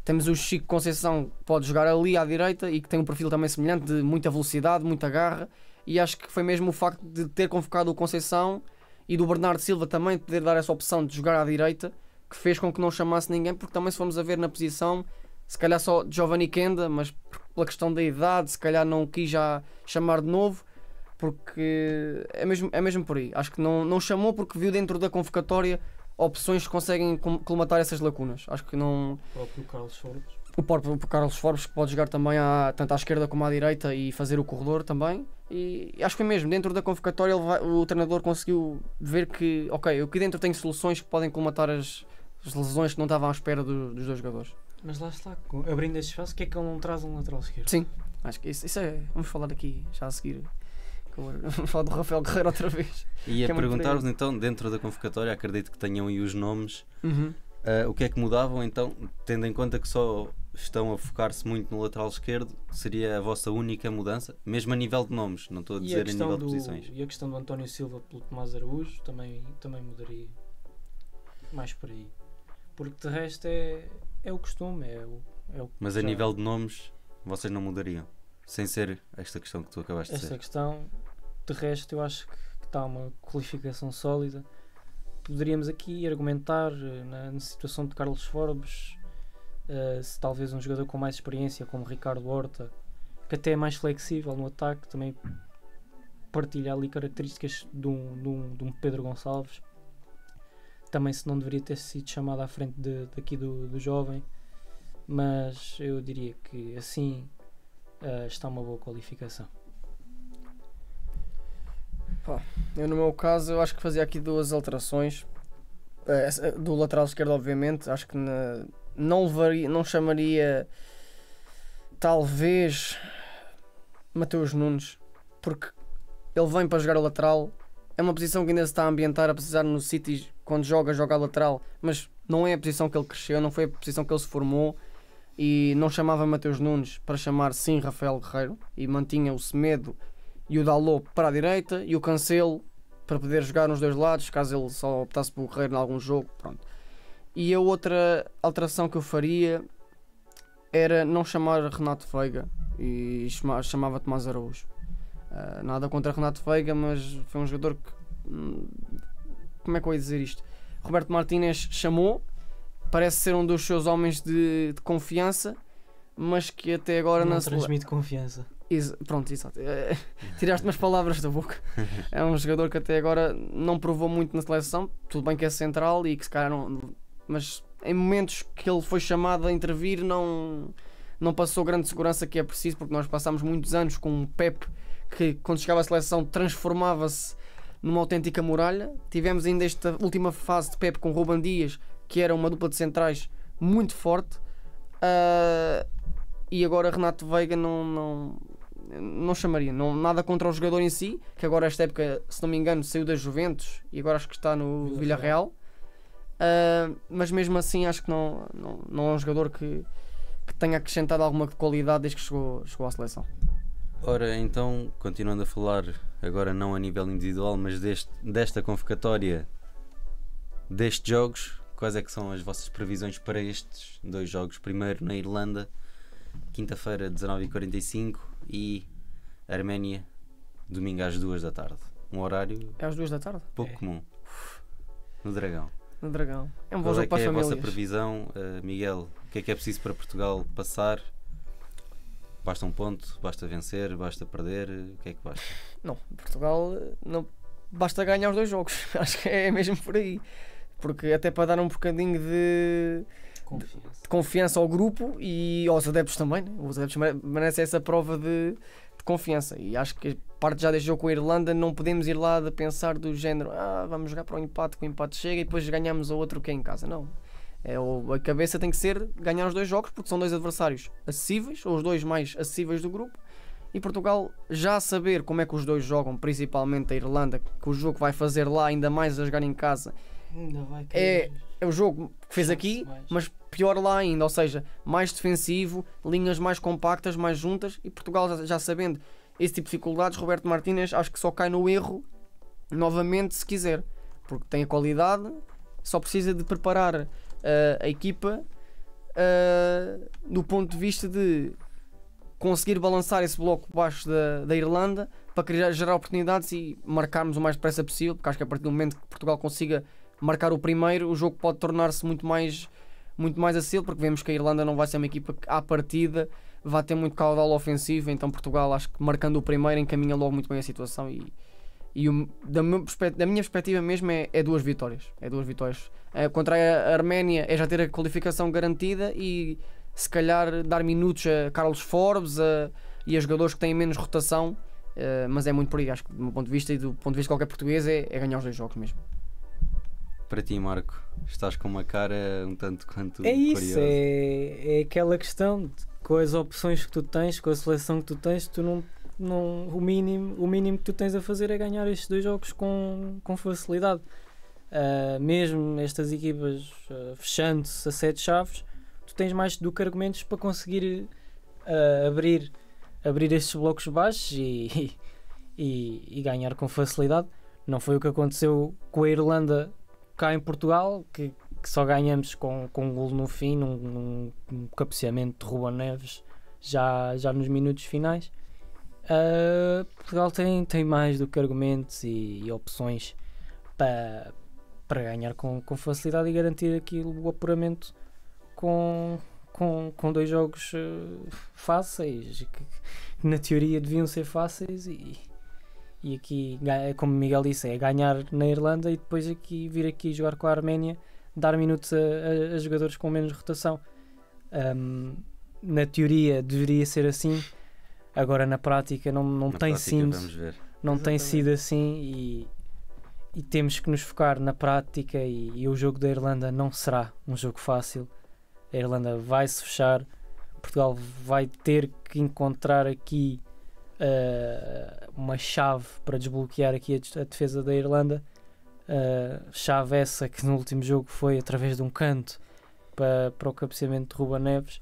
Temos o Chico Conceição, que pode jogar ali à direita e que tem um perfil também semelhante, de muita velocidade, muita garra, e acho que foi mesmo o facto de ter convocado o Conceição e do Bernardo Silva também poder dar essa opção de jogar à direita, que fez com que não chamasse ninguém, porque também, se formos a ver na posição, se calhar só Giovanni Kenda, mas pela questão da idade, se calhar não quis já chamar de novo, porque é mesmo por aí. Acho que não chamou porque viu dentro da convocatória opções que conseguem colmatar essas lacunas. Acho que não. O próprio Carlos Forbes, que pode jogar também tanto à esquerda como à direita e fazer o corredor também. E acho que foi mesmo, dentro da convocatória o treinador conseguiu ver que, ok, eu aqui dentro tenho soluções que podem colmatar as lesões que não estavam à espera dos 2 jogadores. Mas lá está, abrindo este espaço, que é que ele não traz um lateral esquerdo? Sim, acho que isso é. Vamos falar aqui já a seguir. Vamos falar do Rafael Guerreiro outra vez. E a perguntar-vos então, dentro da convocatória, acredito que tenham aí os nomes. O que é que mudavam então, tendo em conta que só estão a focar-se muito no lateral esquerdo, seria a vossa única mudança, mesmo a nível de nomes, não estou a dizer a nível de posições. E a questão do António Silva pelo Tomás Araújo também mudaria mais por aí, porque de resto é o costume, mas a nível de nomes vocês não mudariam, sem ser esta questão que tu acabaste de dizer? Esta questão, de resto, eu acho que está uma qualificação sólida. poderíamos aqui argumentar na situação de Carlos Forbes, se talvez um jogador com mais experiência como Ricardo Horta, que até é mais flexível no ataque, também partilha ali características de um Pedro Gonçalves, também se não deveria ter sido chamado à frente daqui do jovem, mas eu diria que assim está uma boa qualificação. Eu no meu caso eu acho que fazia aqui 2 alterações. Do lateral esquerdo, obviamente, acho que não chamaria talvez Mateus Nunes, porque ele vem para jogar o lateral. É uma posição que ainda se está a ambientar, a precisar no City, quando joga a lateral, mas não é a posição que ele cresceu, não foi a posição que ele se formou, e não chamava Mateus Nunes para chamar sim Rafael Guerreiro, e mantinha o Semedo e o Dalot para a direita e o Cancelo para poder jogar nos 2 lados, caso ele só optasse por Guerreiro em algum jogo. Pronto. E a outra alteração que eu faria era não chamar Renato Veiga e chamava Tomás Araújo. Nada contra Renato Veiga, mas foi um jogador que... como é que eu ia dizer isto? Roberto Martínez chamou, parece ser um dos seus homens de confiança, mas que até agora não transmite confiança. Pronto, exato. Tiraste umas palavras da boca. É um jogador que até agora não provou muito na seleção. Tudo bem que é central e que se calhar não... Mas em momentos que ele foi chamado a intervir não passou grande segurança que é preciso, porque nós passámos muitos anos com um Pep que quando chegava à seleção transformava-se numa autêntica muralha. Tivemos ainda esta última fase de Pep com Ruben Dias, que era uma dupla de centrais muito forte, e agora Renato Veiga não chamaria. Nada contra o jogador em si, que agora esta época, se não me engano, saiu da Juventus e agora acho que está no Villarreal. Mas mesmo assim acho que não é um jogador que tenha acrescentado alguma qualidade desde que chegou à seleção. Ora, então, continuando a falar, agora não a nível individual, mas desta convocatória, destes jogos, quais é que são as vossas previsões para estes 2 jogos? Primeiro na Irlanda, quinta-feira, 19h45, e Arménia, domingo às 2 da tarde. Um horário... É às 2 da tarde? Pouco comum. No Dragão. No Dragão. É um bom Qual jogo é que para as é a famílias. vossa previsão, Miguel? O que é preciso para Portugal passar? Basta um ponto? Basta vencer? Basta perder? O que é que basta? Não, Portugal não basta ganhar os 2 jogos. Acho que é mesmo por aí. Porque até para dar um bocadinho de confiança ao grupo e aos adeptos também, né? Os adeptos merecem essa prova de confiança. E acho que a parte já deste jogo com a Irlanda não podemos ir lá de pensar do género vamos jogar para o empate, que o empate chega e depois ganhamos o outro que é em casa. Não. A cabeça tem que ser ganhar os 2 jogos, porque são 2 adversários acessíveis, ou os 2 mais acessíveis do grupo, e Portugal já saber como é que os 2 jogam, principalmente a Irlanda, que o jogo vai fazer lá, ainda mais a jogar em casa, é o jogo que fez aqui, mas pior lá ainda, ou seja, mais defensivo, linhas mais compactas, mais juntas, e Portugal já sabendo esse tipo de dificuldades, Roberto Martínez acho que só cai no erro novamente se quiser, porque tem a qualidade, só precisa de preparar a equipa do ponto de vista de conseguir balançar esse bloco baixo da Irlanda para gerar oportunidades e marcarmos o mais depressa possível, porque acho que a partir do momento que Portugal consiga marcar o primeiro, o jogo pode tornar-se muito mais acessível, porque vemos que a Irlanda não vai ser uma equipa que à partida vai ter muito caudal ofensivo, então Portugal acho que marcando o primeiro encaminha logo muito bem a situação da minha perspectiva mesmo é 2 vitórias. Contra a Arménia é já ter a qualificação garantida e se calhar dar minutos a Carlos Forbes e a jogadores que têm menos rotação, mas é muito por aí, acho que do meu ponto de vista e do ponto de vista de qualquer português é ganhar os 2 jogos mesmo. Para ti, Marco, estás com uma cara um tanto quanto é isso, curiosa. É aquela questão de, com as opções que tu tens, com a seleção que tu tens, tu não, o mínimo que tu tens a fazer é ganhar estes 2 jogos com facilidade. Mesmo estas equipas fechando-se a 7 chaves, tu tens mais do que argumentos para conseguir abrir estes blocos baixos e ganhar com facilidade. Não foi o que aconteceu com a Irlanda cá em Portugal, que só ganhamos com um golo no fim, num cabeceamento de Ruben Neves já nos minutos finais. Portugal tem mais do que argumentos e opções para para ganhar com facilidade e garantir aqui o apuramento com 2 jogos fáceis, que na teoria deviam ser fáceis, e aqui, como o Miguel disse, é ganhar na Irlanda e depois vir aqui jogar com a Arménia, dar minutos a jogadores com menos rotação. Na teoria deveria ser assim, agora na prática não tem sido, não tem sido assim, e temos que nos focar na prática, e o jogo da Irlanda não será um jogo fácil. A Irlanda vai se fechar, Portugal vai ter que encontrar aqui uma chave para desbloquear aqui a defesa da Irlanda, chave essa que no último jogo foi através de um canto para o cabeceamento de Ruben Neves.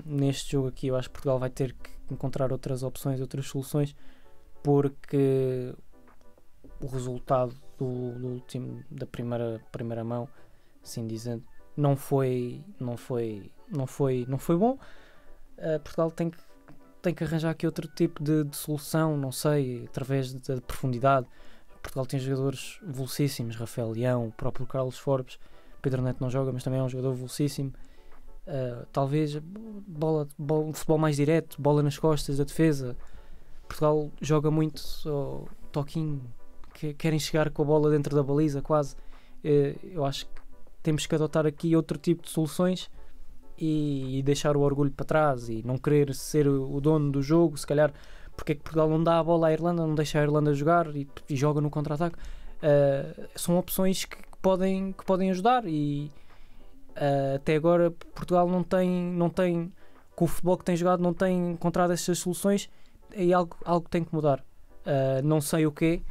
Neste jogo aqui eu acho que Portugal vai ter que encontrar outras opções, outras soluções, porque o resultado do último, da primeira mão, assim dizendo, não foi bom. Portugal tem que arranjar aqui outro tipo de solução, não sei, através da profundidade. Portugal tem jogadores velocíssimos, Rafael Leão, o próprio Carlos Forbes, Pedro Neto não joga, mas também é um jogador velocíssimo. Talvez um futebol mais direto, bola nas costas da defesa. Portugal joga muito toquinho, que querem chegar com a bola dentro da baliza quase. Eu acho que temos que adotar aqui outro tipo de soluções e deixar o orgulho para trás e não querer ser o dono do jogo. Se calhar, porque é que Portugal não dá a bola à Irlanda, não deixa a Irlanda jogar e joga no contra-ataque? São opções que podem ajudar, e até agora Portugal não tem, com o futebol que tem jogado, não tem encontrado essas soluções. É algo que tem que mudar. Não sei o quê.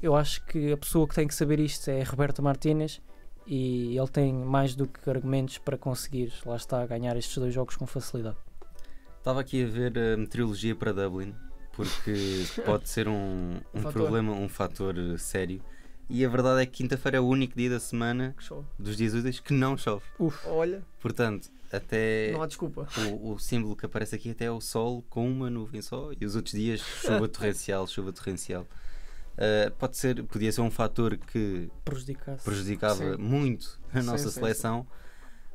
Eu acho que a pessoa que tem que saber isto é Roberto Martínez, e ele tem mais do que argumentos para conseguir, lá está, ganhar estes 2 jogos com facilidade. Estava aqui a ver a meteorologia para Dublin, porque pode ser um problema, um fator sério. E a verdade é que quinta-feira é o único dia da semana dos dias úteis que não chove. Olha. Portanto, até não há desculpa. O símbolo que aparece aqui até é o sol com uma nuvem só, e os outros dias chuva torrencial. Podia ser um fator que prejudicava muito a nossa seleção,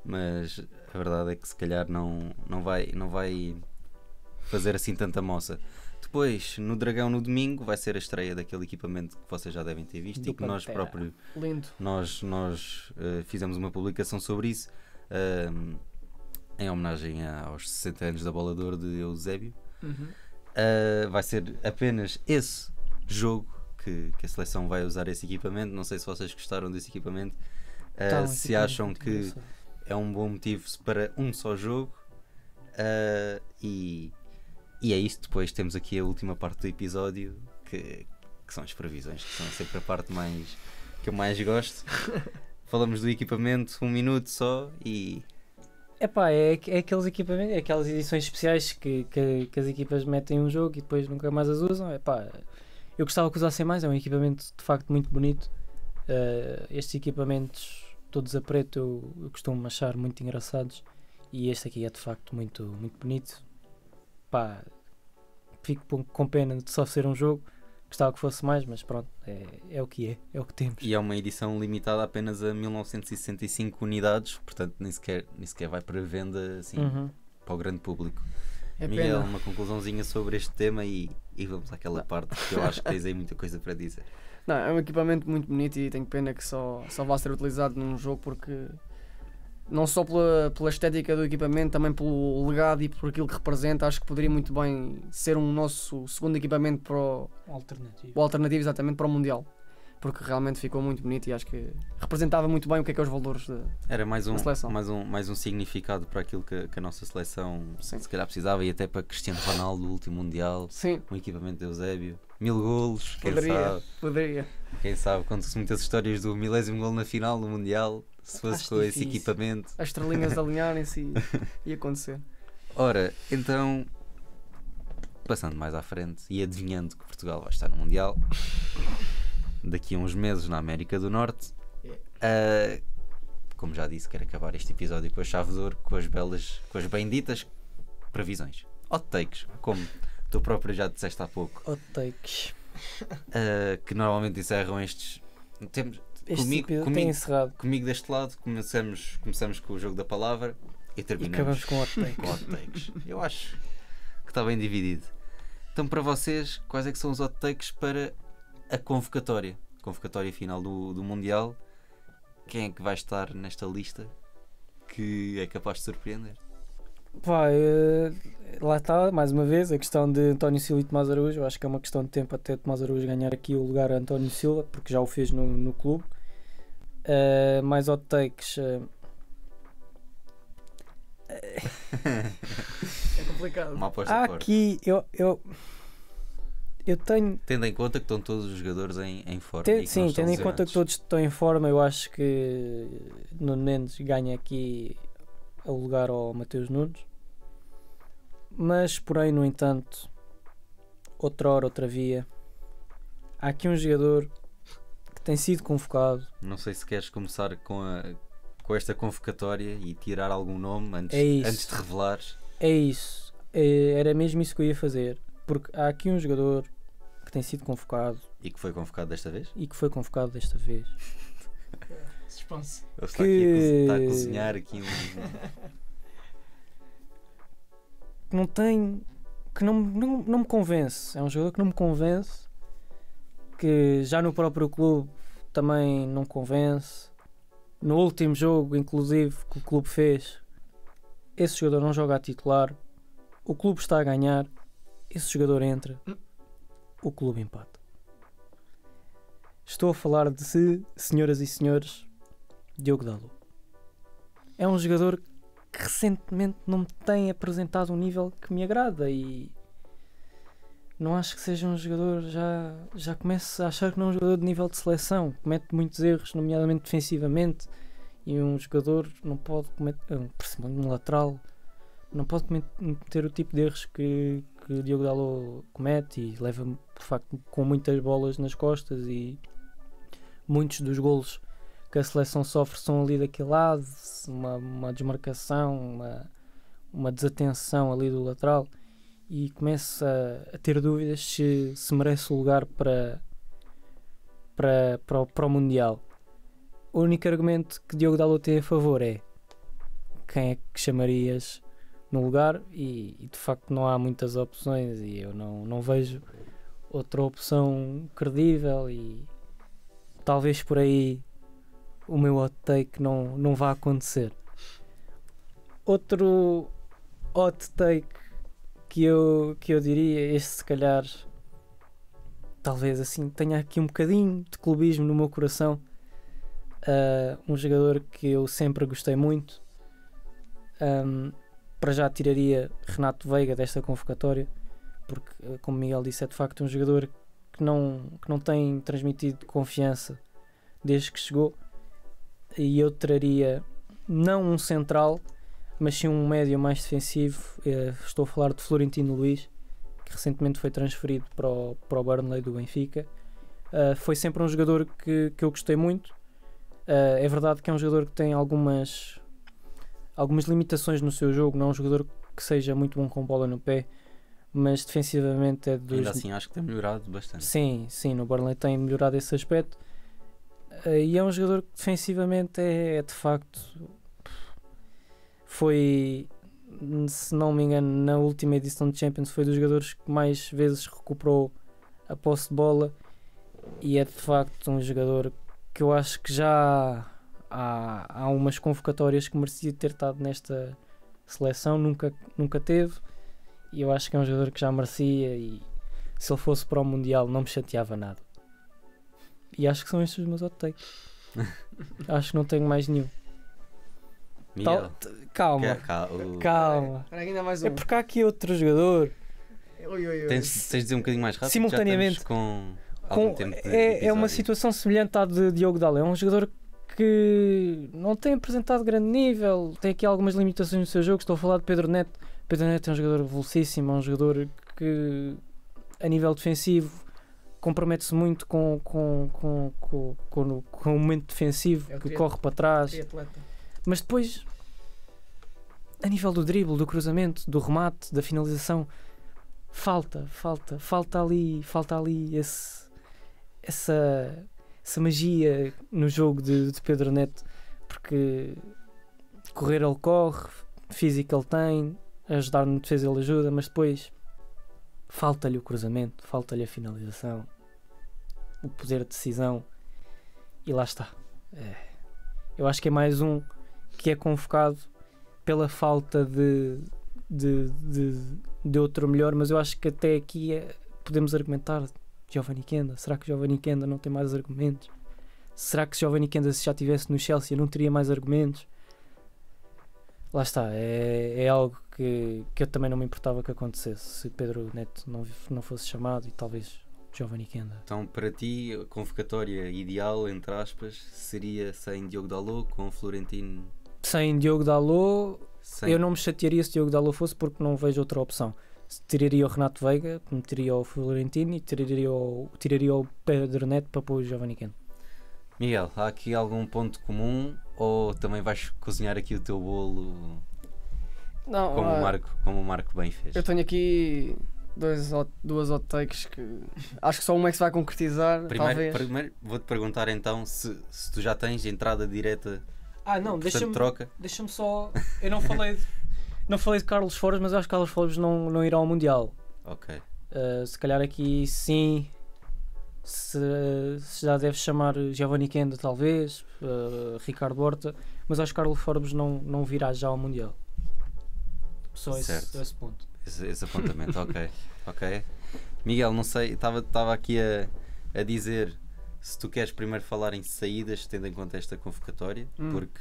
mas a verdade é que se calhar não vai fazer assim tanta moça. Depois, no Dragão, no domingo, vai ser a estreia daquele equipamento que vocês já devem ter visto, e que nós próprios fizemos uma publicação sobre isso, em homenagem aos 60 anos da Bola de Ouro de Eusébio. Vai ser apenas esse jogo que a seleção vai usar esse equipamento. Não sei se vocês gostaram desse equipamento, se acham que é um bom motivo para um só jogo, e é isto. Depois temos aqui a última parte do episódio, que são as previsões, que são sempre a parte que eu mais gosto. Falamos do equipamento 1 minuto só e... É aqueles equipamentos, é aquelas edições especiais que as equipas metem um jogo e depois nunca mais as usam. Eu gostava que usassem mais, é um equipamento de facto muito bonito. Estes equipamentos todos a preto eu costumo achar muito engraçados, e este aqui é de facto muito, muito bonito. Fico com pena de só ser um jogo, gostava que fosse mais, mas pronto, é o que é o que temos. E é uma edição limitada apenas a 1965 unidades, portanto nem sequer vai para venda assim para o grande público. Miguel, uma conclusãozinha sobre este tema e vamos àquela parte, que eu acho que tens aí muita coisa para dizer. Não, é um equipamento muito bonito e tenho pena que só vá ser utilizado num jogo, porque não só pela estética do equipamento, também pelo legado e por aquilo que representa, acho que poderia muito bem ser um nosso segundo equipamento para o alternativo, exatamente, para o Mundial, porque realmente ficou muito bonito e acho que representava muito bem o que é os valores da seleção. Mais um significado para aquilo que a nossa seleção se calhar precisava, e até para Cristiano Ronaldo, do último Mundial. Sim. Um equipamento de Eusébio, 1000 golos, Poderia. Quem sabe, contam-se muitas histórias do 1000º gol na final do Mundial, se fosse com esse equipamento. As estrelinhas alinharem-se e acontecer. Ora, então, passando mais à frente e adivinhando que Portugal vai estar no Mundial daqui a uns meses na América do Norte, como já disse, quero acabar este episódio com a chave de ouro, com as benditas previsões, hot takes, como tu próprio já disseste há pouco, hot takes, que normalmente encerram estes. este Comigo- episódio tem comigo- encerrado. Comigo deste lado, começamos com o jogo da palavra e E terminamos acabamos com hot take. com hot takes. Eu acho que está bem dividido. Então, para vocês, quais é que são os hot takes para a convocatória? Convocatória final do Mundial. Quem é que vai estar nesta lista que é capaz de surpreender? Pá, lá está, mais uma vez, a questão de António Silva e Tomás Araújo. Eu acho que é uma questão de tempo até Tomás Araújo ganhar aqui o lugar a António Silva, porque já o fez no clube. Mais hot takes. É complicado. Uma aposta Há forte. aqui, eu tenho. Tendo em conta que estão todos os jogadores em forma. e que não Sim, estão tendo em conta que lesionados. todos estão em forma, eu acho que Nuno Mendes ganha aqui o lugar ao Mateus Nunes. Mas, porém, no entanto, outra hora, outra via. Há aqui um jogador que tem sido convocado. Não sei se queres começar com esta convocatória e tirar algum nome É isso. antes de revelares. É isso. Era mesmo isso que eu ia fazer. Porque há aqui um jogador que tem sido convocado E que foi convocado desta vez? e que foi convocado desta vez. Suspense. Ele está, Que- aqui está a cozinhar aqui um. Que não tem. Que não me convence. É um jogador que não me convence. Que já no próprio clube também não convence. No último jogo, inclusive, que o clube fez, esse jogador não joga a titular. O clube está a ganhar. Esse jogador entra. O clube empata. Estou a falar de senhoras e senhores, Diogo Dalot. É um jogador que recentemente não me tem apresentado um nível que me agrada e não acho que seja um jogador, já começo a achar que não é um jogador de nível de seleção, comete muitos erros, nomeadamente defensivamente, e um jogador não pode cometer, principalmente um lateral, não pode cometer o tipo de erros que o Diogo Dalot comete, e leva de facto com muitas bolas nas costas, e muitos dos golos que a seleção sofre são ali daquele lado, uma desmarcação, uma desatenção ali do lateral, e começa a ter dúvidas se merece o lugar para o Mundial. O único argumento que Diogo Dalot tem a favor é quem é que chamarias no lugar, e de facto não há muitas opções, e eu não vejo outra opção credível, e talvez por aí o meu hot take não vá acontecer. Outro hot take que eu diria, este se calhar talvez assim tenha aqui um bocadinho de clubismo no meu coração. Um jogador que eu sempre gostei muito, para já tiraria Renato Veiga desta convocatória, porque como Miguel disse, é de facto um jogador que não tem transmitido confiança desde que chegou, e eu traria não um central, mas sim um médio mais defensivo. Estou a falar de Florentino Luís, que recentemente foi transferido para o Burnley do Benfica. Foi sempre um jogador que eu gostei muito. É verdade que é um jogador que tem algumas limitações no seu jogo, não é um jogador que seja muito bom com bola no pé, mas defensivamente é dos... Ainda assim acho que tem melhorado bastante. Sim, no Burnley tem melhorado esse aspecto. E é um jogador que defensivamente é de facto... Foi, se não me engano, na última edição de Champions, foi dos jogadores que mais vezes recuperou a posse de bola, e é de facto um jogador que eu acho que já há umas convocatórias que merecia ter estado nesta seleção, nunca teve, e eu acho que é um jogador que já merecia, e se ele fosse para o Mundial não me chateava nada. E acho que são estes os meus hot takes. Acho que não tenho mais nenhum. Miguel, Calma. Calma. Espera, ainda mais um. É porque há aqui outro jogador. tens de dizer um bocadinho mais rápido. Simultaneamente. Já estamos com algum tempo de É uma episódio. situação semelhante à de Diogo Dalot. É um jogador que não tem apresentado grande nível, tem aqui algumas limitações no seu jogo. Estou a falar de Pedro Neto. Pedro Neto é um jogador velocíssimo, é um jogador que a nível defensivo compromete-se muito com o momento defensivo, É o que triatleta. corre para trás. Triatleta. Mas depois, a nível do drible, do cruzamento, do remate, da finalização, falta ali essa essa magia no jogo de Pedro Neto, porque correr ele corre, físico ele tem, ajudar no defesa ele ajuda, mas depois falta-lhe o cruzamento, falta-lhe a finalização, o poder de decisão, e lá está. Eu acho que é mais um que é convocado pela falta de outro melhor, mas eu acho que até aqui podemos argumentar Giovanni Kenda. Será que Giovanni Kenda não tem mais argumentos? Será que Giovanni Kenda, se já estivesse no Chelsea, não teria mais argumentos? Lá está, é algo que eu também não me importava que acontecesse se Pedro Neto não fosse chamado, e talvez Giovanni Kenda. Então, para ti, a convocatória ideal, entre aspas, seria sem Diogo Dalot, com Florentino? Sem Diogo Dalot, Sem... eu não me chatearia se Diogo Dalot fosse, porque não vejo outra opção. Tiraria o Renato Veiga, meteria o Florentino e tiraria o Pedro Neto para pôr o Giovanni Kenda. Miguel, há aqui algum ponto comum, ou também vais cozinhar aqui o teu bolo Não, como o Marco bem fez? eu tenho aqui duas hot takes que acho que só uma é que se vai concretizar, talvez. Primeiro vou-te perguntar então se tu já tens entrada direta, Não, portanto, troca. deixa-me só. Eu não falei de Carlos Forbes, mas eu acho que Carlos Forbes não irá ao Mundial. Ok. Se calhar aqui sim. Se já deve chamar Giovanni Kenda, talvez, Ricardo Horta, mas acho que Carlos Forbes não virá já ao Mundial. Só esse ponto. Esse apontamento, ok. Miguel, não sei, estava aqui a dizer se tu queres primeiro falar em saídas, tendo em conta esta convocatória, porque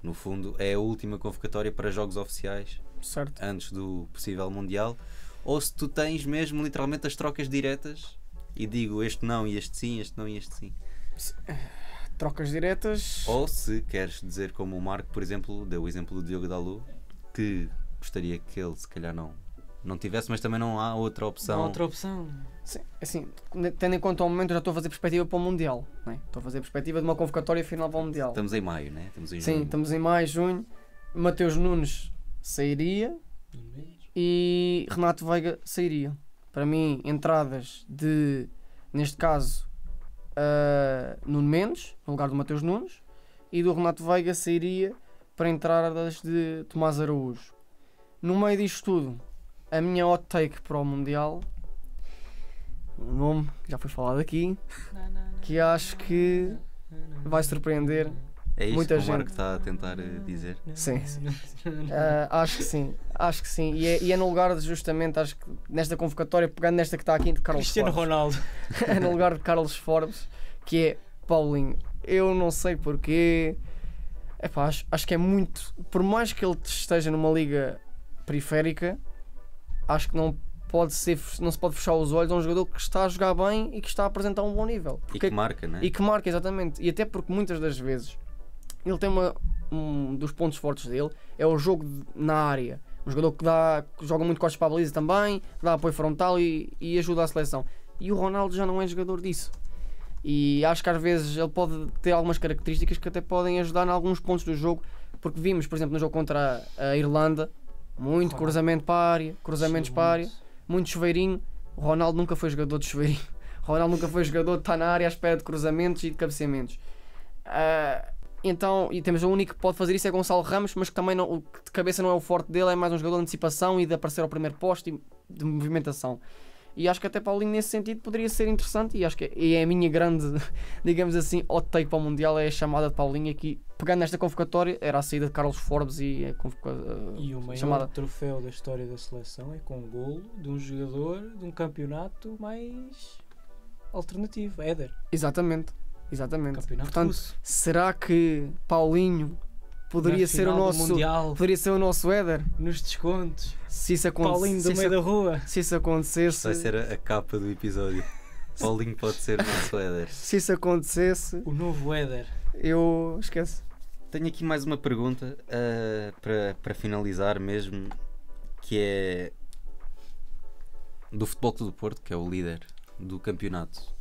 no fundo é a última convocatória para jogos oficiais, Certo. antes do possível Mundial, ou se tu tens mesmo literalmente as trocas diretas e digo este não e este sim, este não e este sim. Trocas diretas. Ou se queres dizer como o Marco, por exemplo, deu o exemplo do Diogo Dalot, que gostaria que ele se calhar não tivesse, mas também não há outra opção. Não há outra opção. Sim, assim, tendo em conta o momento, eu já estou a fazer perspectiva para o Mundial. Não é? Estou a fazer perspectiva de uma convocatória final para o Mundial. Estamos em maio, né? Estamos em Sim, junho. estamos em maio, junho. Mateus Nunes sairia e Renato Veiga sairia. Para mim, entradas de, neste caso, Nuno Mendes, no lugar do Mateus Nunes, e do Renato Veiga sairia para entradas de Tomás Araújo. No meio disto tudo, a minha hot take para o Mundial, um nome que já foi falado aqui, que acho que vai surpreender É isto muita que o Marco gente. está a tentar dizer. Sim. Acho que sim. E é no lugar de, justamente, acho que nesta convocatória, pegando nesta que está aqui de Carlos Cristiano Forbes, Ronaldo. é no lugar de Carlos Forbes, que é Paulinho. Eu não sei porquê. Epá, acho que é muito. Por mais que ele esteja numa liga periférica, acho que não se pode fechar os olhos a um jogador que está a jogar bem e que está a apresentar um bom nível. E que marca, né? E que marca, exatamente. E até porque muitas das vezes ele tem um dos pontos fortes dele é o jogo na área. Um jogador que joga muito costas para a baliza também, dá apoio frontal e ajuda a seleção. E o Ronaldo já não é jogador disso. E acho que às vezes ele pode ter algumas características que até podem ajudar em alguns pontos do jogo, porque vimos, por exemplo, no jogo contra a Irlanda, muito cruzamento para a área, cruzamentos para a área, muito chuveirinho. O Ronaldo nunca foi jogador de chuveirinho. O Ronaldo nunca foi jogador de estar na área à espera de cruzamentos e de cabeceamentos. Então, e temos o único que pode fazer isso é Gonçalo Ramos, mas que também não, que de cabeça não é o forte dele, é mais um jogador de antecipação e de aparecer ao primeiro posto e de movimentação. E acho que até Paulinho nesse sentido poderia ser interessante, e acho que é a minha grande, digamos assim, hot take para o Mundial, é a chamada de Paulinho aqui, pegando nesta convocatória, era a saída de Carlos Forbes e E o maior chamada. troféu da história da seleção é com o golo de um jogador de um campeonato mais alternativo, Éder. Exatamente. Campeonato Portanto, russo. será que Paulinho poderia Na ser o final do nosso Mundial, poderia ser o nosso Éder? nos descontos, Se isso Paulinho do meio da rua. se isso acontecesse, Vai ser a capa do episódio. Paulinho pode ser o nosso Éder. se isso acontecesse, O novo Éder. eu esqueço. Tenho aqui mais uma pergunta para finalizar mesmo, que é do Futebol Clube do Porto, que é o líder do campeonato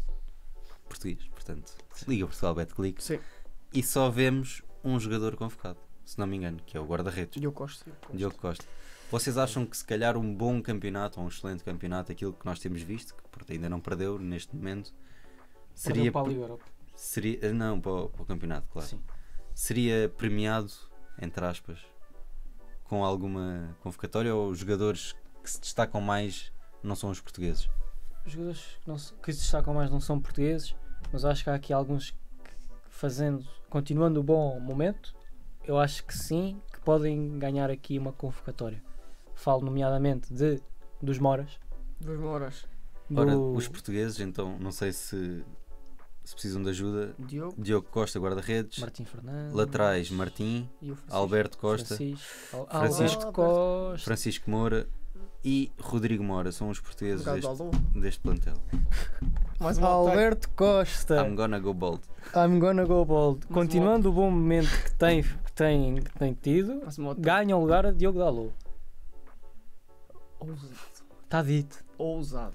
português, portanto, Liga Portugal Betclic, Sim. e só vemos um jogador convocado, se não me engano, que é o guarda-redes, Diogo Costa. Diogo Costa. Vocês acham que se calhar um bom campeonato, ou um excelente campeonato, aquilo que nós temos visto, que o Porto ainda não perdeu neste momento, Perdeu seria, para a Liga Europa. Seria, não, para o campeonato, claro. Sim. Seria premiado, entre aspas, com alguma convocatória, ou os jogadores que se destacam mais não são os portugueses? Os jogadores que se destacam mais não são portugueses, mas acho que há aqui alguns que, continuando o bom momento, eu acho que sim, que podem ganhar aqui uma convocatória. Falo nomeadamente dos Moras. Dos Moras. Ora, os portugueses, então, não sei se precisam de ajuda. Diogo Costa, guarda-redes. Martim Fernandes. Laterais, Martim. E o Francisco. Alberto Costa. Alberto Costa. Francisco Moura e Rodrigo Mora. São os portugueses deste plantel. Mais um Alberto Costa. I'm gonna go bold. I'm gonna go bold. Continuando o bom momento que tem tido, ganha o lugar a Diogo Dalot. Ousado. Está dito. Ousado.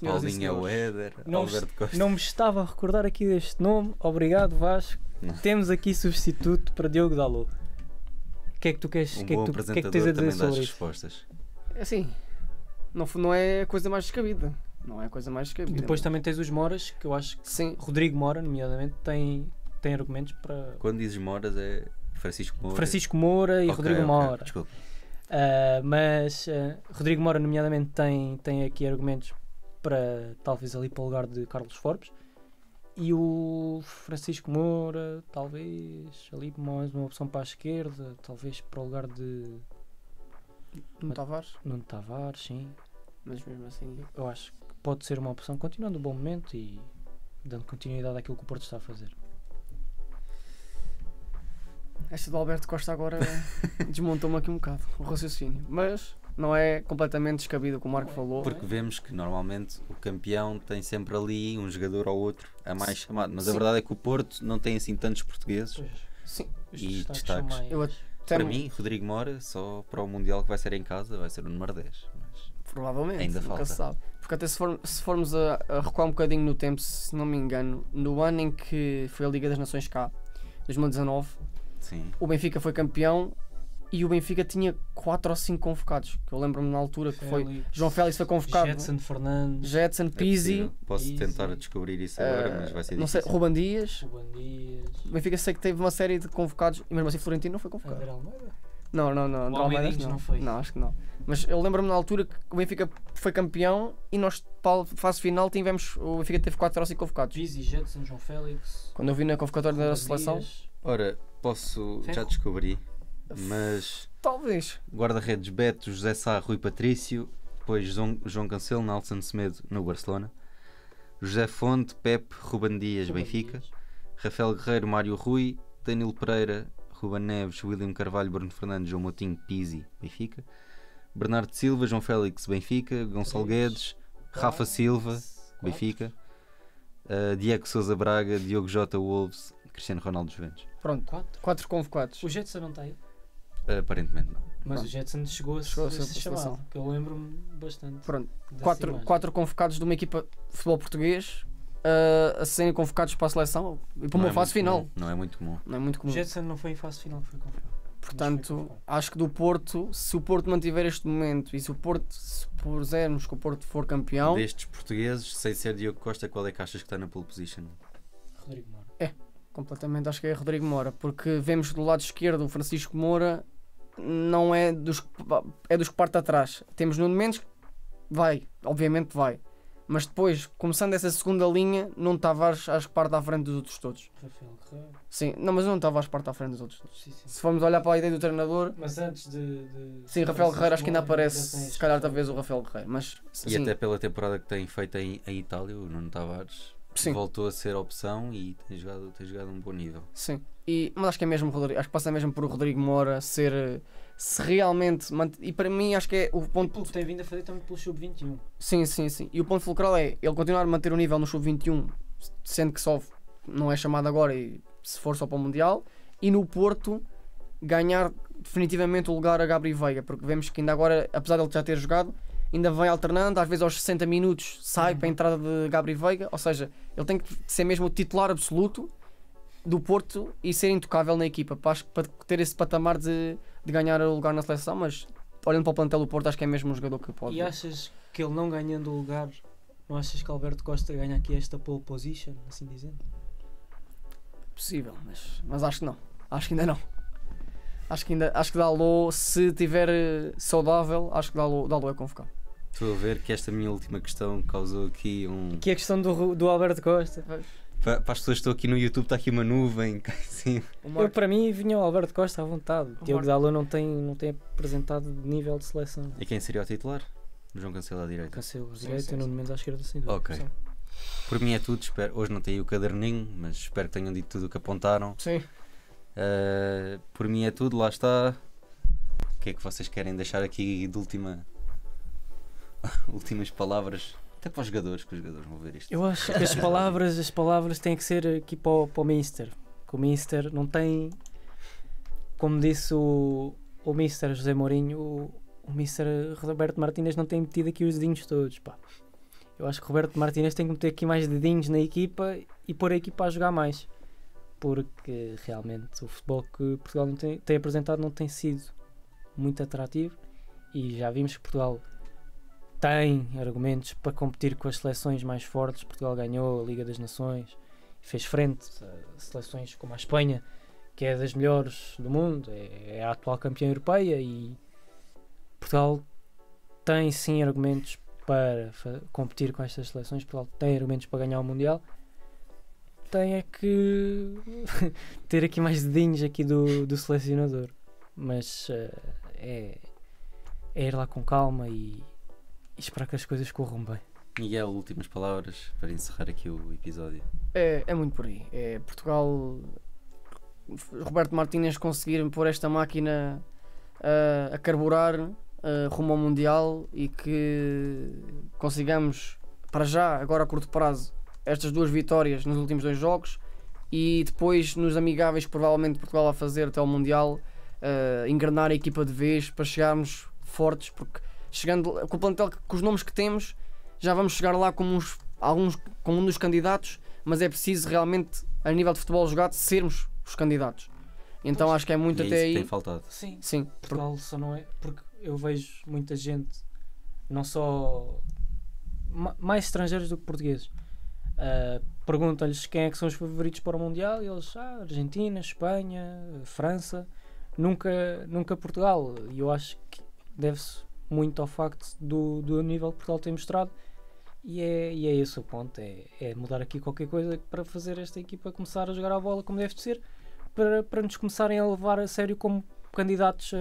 Paulinho é o Éder, Alberto Costa. Não me estava a recordar aqui deste nome. Obrigado, Vasco. Não. Temos aqui substituto para Diogo Dalot. O que é que tu queres? Um que é bom que tu tens a apresentador dizer também dá as sobre isso? respostas. É assim, não é a coisa mais descabida. Não é a coisa mais descabida. Depois também tens os Moras, que eu acho que sim. Rodrigo Mora, nomeadamente, tem argumentos para... Quando dizes Moras é Francisco Moura. Francisco Moura e Ok, Rodrigo ok, Mora. Desculpa. Mas Rodrigo Mora, nomeadamente, tem aqui argumentos para talvez ali para o lugar de Carlos Forbes, e o Francisco Moura talvez ali mais uma opção para a esquerda, talvez para o lugar de Nuno Tavares, sim, mas mesmo assim eu acho que pode ser uma opção, continuando o bom momento e dando continuidade àquilo que o Porto está a fazer. Esta do Alberto Costa agora desmontou-me aqui um bocado o raciocínio, mas não é completamente descabido, como o Marco falou. Porque vemos que normalmente o campeão tem sempre ali um jogador ou outro a mais chamado, mas Sim. a verdade é que o Porto não tem assim tantos portugueses. Sim. Os E são destaques. mais- Eu Para mim, Rodrigo Mora, só para o Mundial que vai ser em casa, vai ser o número 10. Mas provavelmente, ainda nunca falta. se sabe. Porque até se formos a recuar um bocadinho no tempo, se não me engano, no ano em que foi a Liga das Nações cá, 2019, sim. o Benfica foi campeão e o Benfica tinha 4 ou 5 convocados, que eu lembro-me na altura que foi Félix, João Félix foi convocado, Jetson Fernandes, Jetson, É Pizzi, possível. Posso Easy. tentar descobrir isso agora, mas vai ser não sei, difícil. Ruben Dias. Ruben Dias, O Benfica sei que teve uma série de convocados e mesmo assim Florentino não foi convocado. André Almeida. Não, André Almeida Almeidinhos não foi. Não, acho que não. Mas eu lembro-me na altura que o Benfica foi campeão e nós para a fase final tivemos, o Benfica teve 4 ou 5 convocados. Pizzi, Jetson, João Félix, Quando eu vi na convocatória da Ruben seleção, Dias. Ora, posso, já Ferro. descobri, mas talvez. guarda-redes Beto, José Sá, Rui Patrício, depois João Cancelo, Nelson Semedo no Barcelona, José Fonte, Pepe, Ruben Dias, Ruben Benfica, Dias. Rafael Guerreiro, Mário Rui, Danilo Pereira, Ruben Neves, William Carvalho, Bruno Fernandes, João Moutinho, Pizzi, Benfica, Bernardo Silva, João Félix, Benfica, Gonçalo Três. Guedes, Rafa Silva, Quatro. Benfica, Diego Sousa Braga, Diogo Jota, Wolves, Cristiano Ronaldo, Juventus. Pronto, Quatro. 4 convocados. O Jetson não está aí, Aparentemente não. mas Pronto. o Jetson chegou a Chegou a ser ser chamado, seleção. que eu lembro-me bastante. Pronto, dessa imagem. 4 convocados de uma equipa de futebol português a serem convocados para a seleção e para Não uma é fase muito final. comum, não é muito comum. Não é muito O comum. Jetson não foi em fase final que foi convocado. Portanto, acho que do Porto, se o Porto mantiver este momento e se pusermos que o Porto for campeão, Destes portugueses, sem ser Diogo Costa, qual é que achas que está na pole position? Rodrigo Mora. completamente acho que é Rodrigo Moura, porque vemos do lado esquerdo o Francisco Moura, não é dos que parte atrás. Temos Nuno Mendes, obviamente vai. Mas depois, começando essa segunda linha, Nuno Tavares acho que parte à frente dos outros todos. Rafael Guerreiro. Sim, não, mas Nuno Tavares parte à frente dos outros todos. Sim, sim. Se formos olhar para a ideia do treinador, Mas antes de sim, Rafael Guerreiro acho que ainda Mora, aparece, já tens se calhar talvez o Rafael Guerreiro, mas E sim, até pela temporada que tem feito em Itália, o Nuno Tavares sim, voltou a ser opção e tem jogado a um bom nível. sim. Mas acho que é mesmo acho que passa mesmo por o Rodrigo Moura ser, se realmente, e para mim acho que é o ponto. Tem vindo a fazer também pelo Sub-21. Sim. E o ponto fulcral é ele continuar a manter o nível no Sub-21, sendo que só não é chamado agora e se for só para o Mundial, e no Porto ganhar definitivamente o lugar a Gabri Veiga, porque vemos que ainda agora, apesar de ele já ter jogado, ainda vem alternando, às vezes aos 60 minutos sai para a entrada de Gabri Veiga, ou seja, ele tem que ser mesmo o titular absoluto do Porto e ser intocável na equipa, para ter esse patamar de ganhar o lugar na seleção, mas olhando para o plantel do Porto acho que é mesmo um jogador que pode. E achas que ele não ganhando o lugar, não achas que Alberto Costa ganha aqui esta pole position, assim dizendo? possível, mas acho que não. Acho que ainda não. Acho que Dalot, se estiver saudável, acho que Dalot é convocado. Estou a ver que esta minha última questão causou aqui um... Que é a questão do Alberto Costa. Para as pessoas que estão aqui no YouTube está aqui uma nuvem cá em cima. Eu, para mim, vinha o Alberto Costa à vontade. O Diogo Marco- Dalot não tem apresentado nível de seleção. E quem seria o titular? João Cancelo à direita. Cancelo à Sim, direita sim, e Nuno sim. Mendes à esquerda, sem dúvida. Ok. Sim. Por mim é tudo. Hoje não tenho o caderninho, mas espero que tenham dito tudo o que apontaram. Sim. Por mim é tudo, lá está. O que é que vocês querem deixar aqui de últimas palavras? Até para os jogadores, que os jogadores vão ver isto. Eu acho que as palavras têm que ser aqui para o Mister. Que o Mister não tem, como disse o Mister José Mourinho, o Mister Roberto Martínez não tem metido aqui os dedinhos todos, pá. Eu acho que o Roberto Martínez tem que meter aqui mais dedinhos na equipa e pôr a equipa a jogar mais. Porque realmente o futebol que Portugal não tem apresentado não tem sido muito atrativo e já vimos que Portugal tem argumentos para competir com as seleções mais fortes. Portugal ganhou a Liga das Nações, fez frente a seleções como a Espanha, que é das melhores do mundo, é a atual campeã europeia, e Portugal tem sim argumentos para competir com estas seleções. Portugal tem argumentos para ganhar o Mundial. Tem é que ter aqui mais dedinhos aqui do selecionador, mas é ir lá com calma e esperar que as coisas corram bem. Miguel, últimas palavras para encerrar aqui o episódio. É muito por aí. É Portugal, Roberto Martínez conseguir pôr esta máquina a carburar rumo ao Mundial e que consigamos, para já, agora a curto prazo, estas 2 vitórias nos últimos 2 jogos e depois nos amigáveis que provavelmente Portugal vai fazer até ao Mundial, engrenar a equipa de vez para chegarmos fortes, porque chegando com o plantel, com os nomes que temos, já vamos chegar lá como um dos candidatos, mas é preciso realmente, a nível de futebol jogado, sermos os candidatos. Então acho que é muito E é até isso que aí. tem faltado. Sim, Sim, Portugal só não é. Porque eu vejo muita gente, não só mais estrangeiros do que portugueses, perguntam-lhes quem é que são os favoritos para o Mundial e eles, Argentina, Espanha, França, nunca Portugal. E eu acho que deve-se muito ao facto do nível que Portugal tem mostrado, e é esse o ponto, é mudar aqui qualquer coisa para fazer esta equipa começar a jogar a bola como deve de ser, para nos começarem a levar a sério como candidatos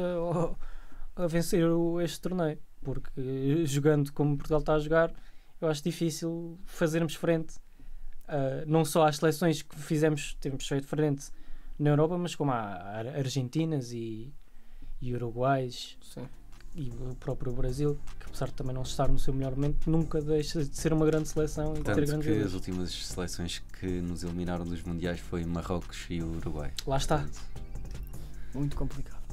a vencer este torneio, porque jogando como Portugal está a jogar, eu acho difícil fazermos frente não só às seleções que temos feito frente na Europa, mas como há argentinas e uruguais. sim. E o próprio Brasil, que apesar de também não estar no seu melhor momento, nunca deixa de ser uma grande seleção e de ter Tanto grandes que as jogadores. últimas seleções que nos eliminaram dos mundiais foi Marrocos e o Uruguai. Lá está. Portanto, Muito complicado.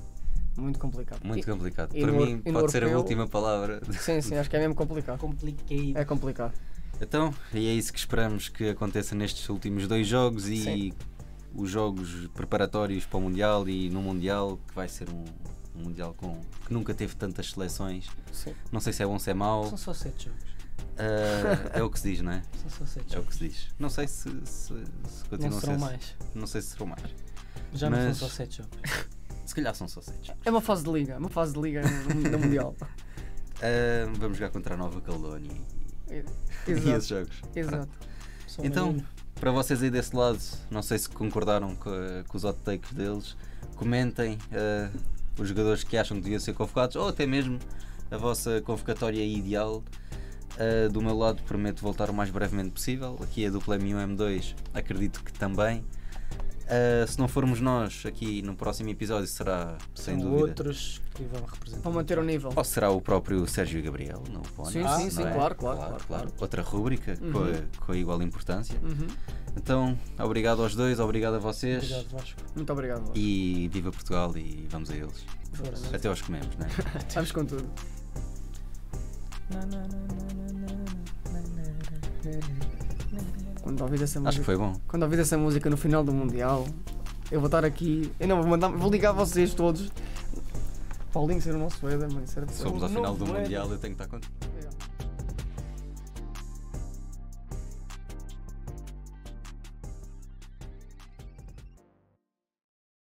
Muito complicado. muito complicado. e Para no- mim e no pode ser a europeu- última palavra. Sim, acho que é mesmo complicado. Complicado. É complicado. Então, e é isso que esperamos que aconteça nestes últimos 2 jogos e Sim. os jogos preparatórios para o Mundial, e no Mundial, que vai ser um Mundial que nunca teve tantas seleções. Sim. Não sei se é bom ou se é mau. São só 7 jogos. É o que se diz, não é? São só 7 É o jogos. que se diz. Não sei se continua Não a serão ser. mais. Não sei se serão mais. Já não Mas- são só 7 jogos. Se calhar são só 7. É uma fase de liga. No Mundial. Vamos jogar contra a Nova Caledónia e esses Exato. jogos. Exato. Só Então, imagino. para vocês aí desse lado, não sei se concordaram com os hot takes deles, comentem os jogadores que acham que deviam ser convocados, ou até mesmo a vossa convocatória ideal. Do meu lado, prometo voltar o mais brevemente possível. Aqui a dupla M1 M2, acredito que também. Se não formos nós, aqui no próximo episódio será, sem São dúvida, outros que vão representar. Para manter o nível. ou será o próprio Sérgio e Gabriel, não pode? Sim, sim, sim, claro. Outra rúbrica com a igual importância. Uhum. Então, obrigado aos dois, obrigado a vocês. Obrigado, Vasco. Muito obrigado. Vasco. E viva Portugal e vamos a eles. Força. Até aos comemos, né? Vamos com tudo. Quando ouvir essa Acho que música, foi bom. quando ouvir essa música no final do Mundial, eu vou estar aqui. Eu não vou ligar vocês todos. Paulinho ser o nosso Éder, mano. Se formos ao final do Mundial, eu tenho que estar contigo.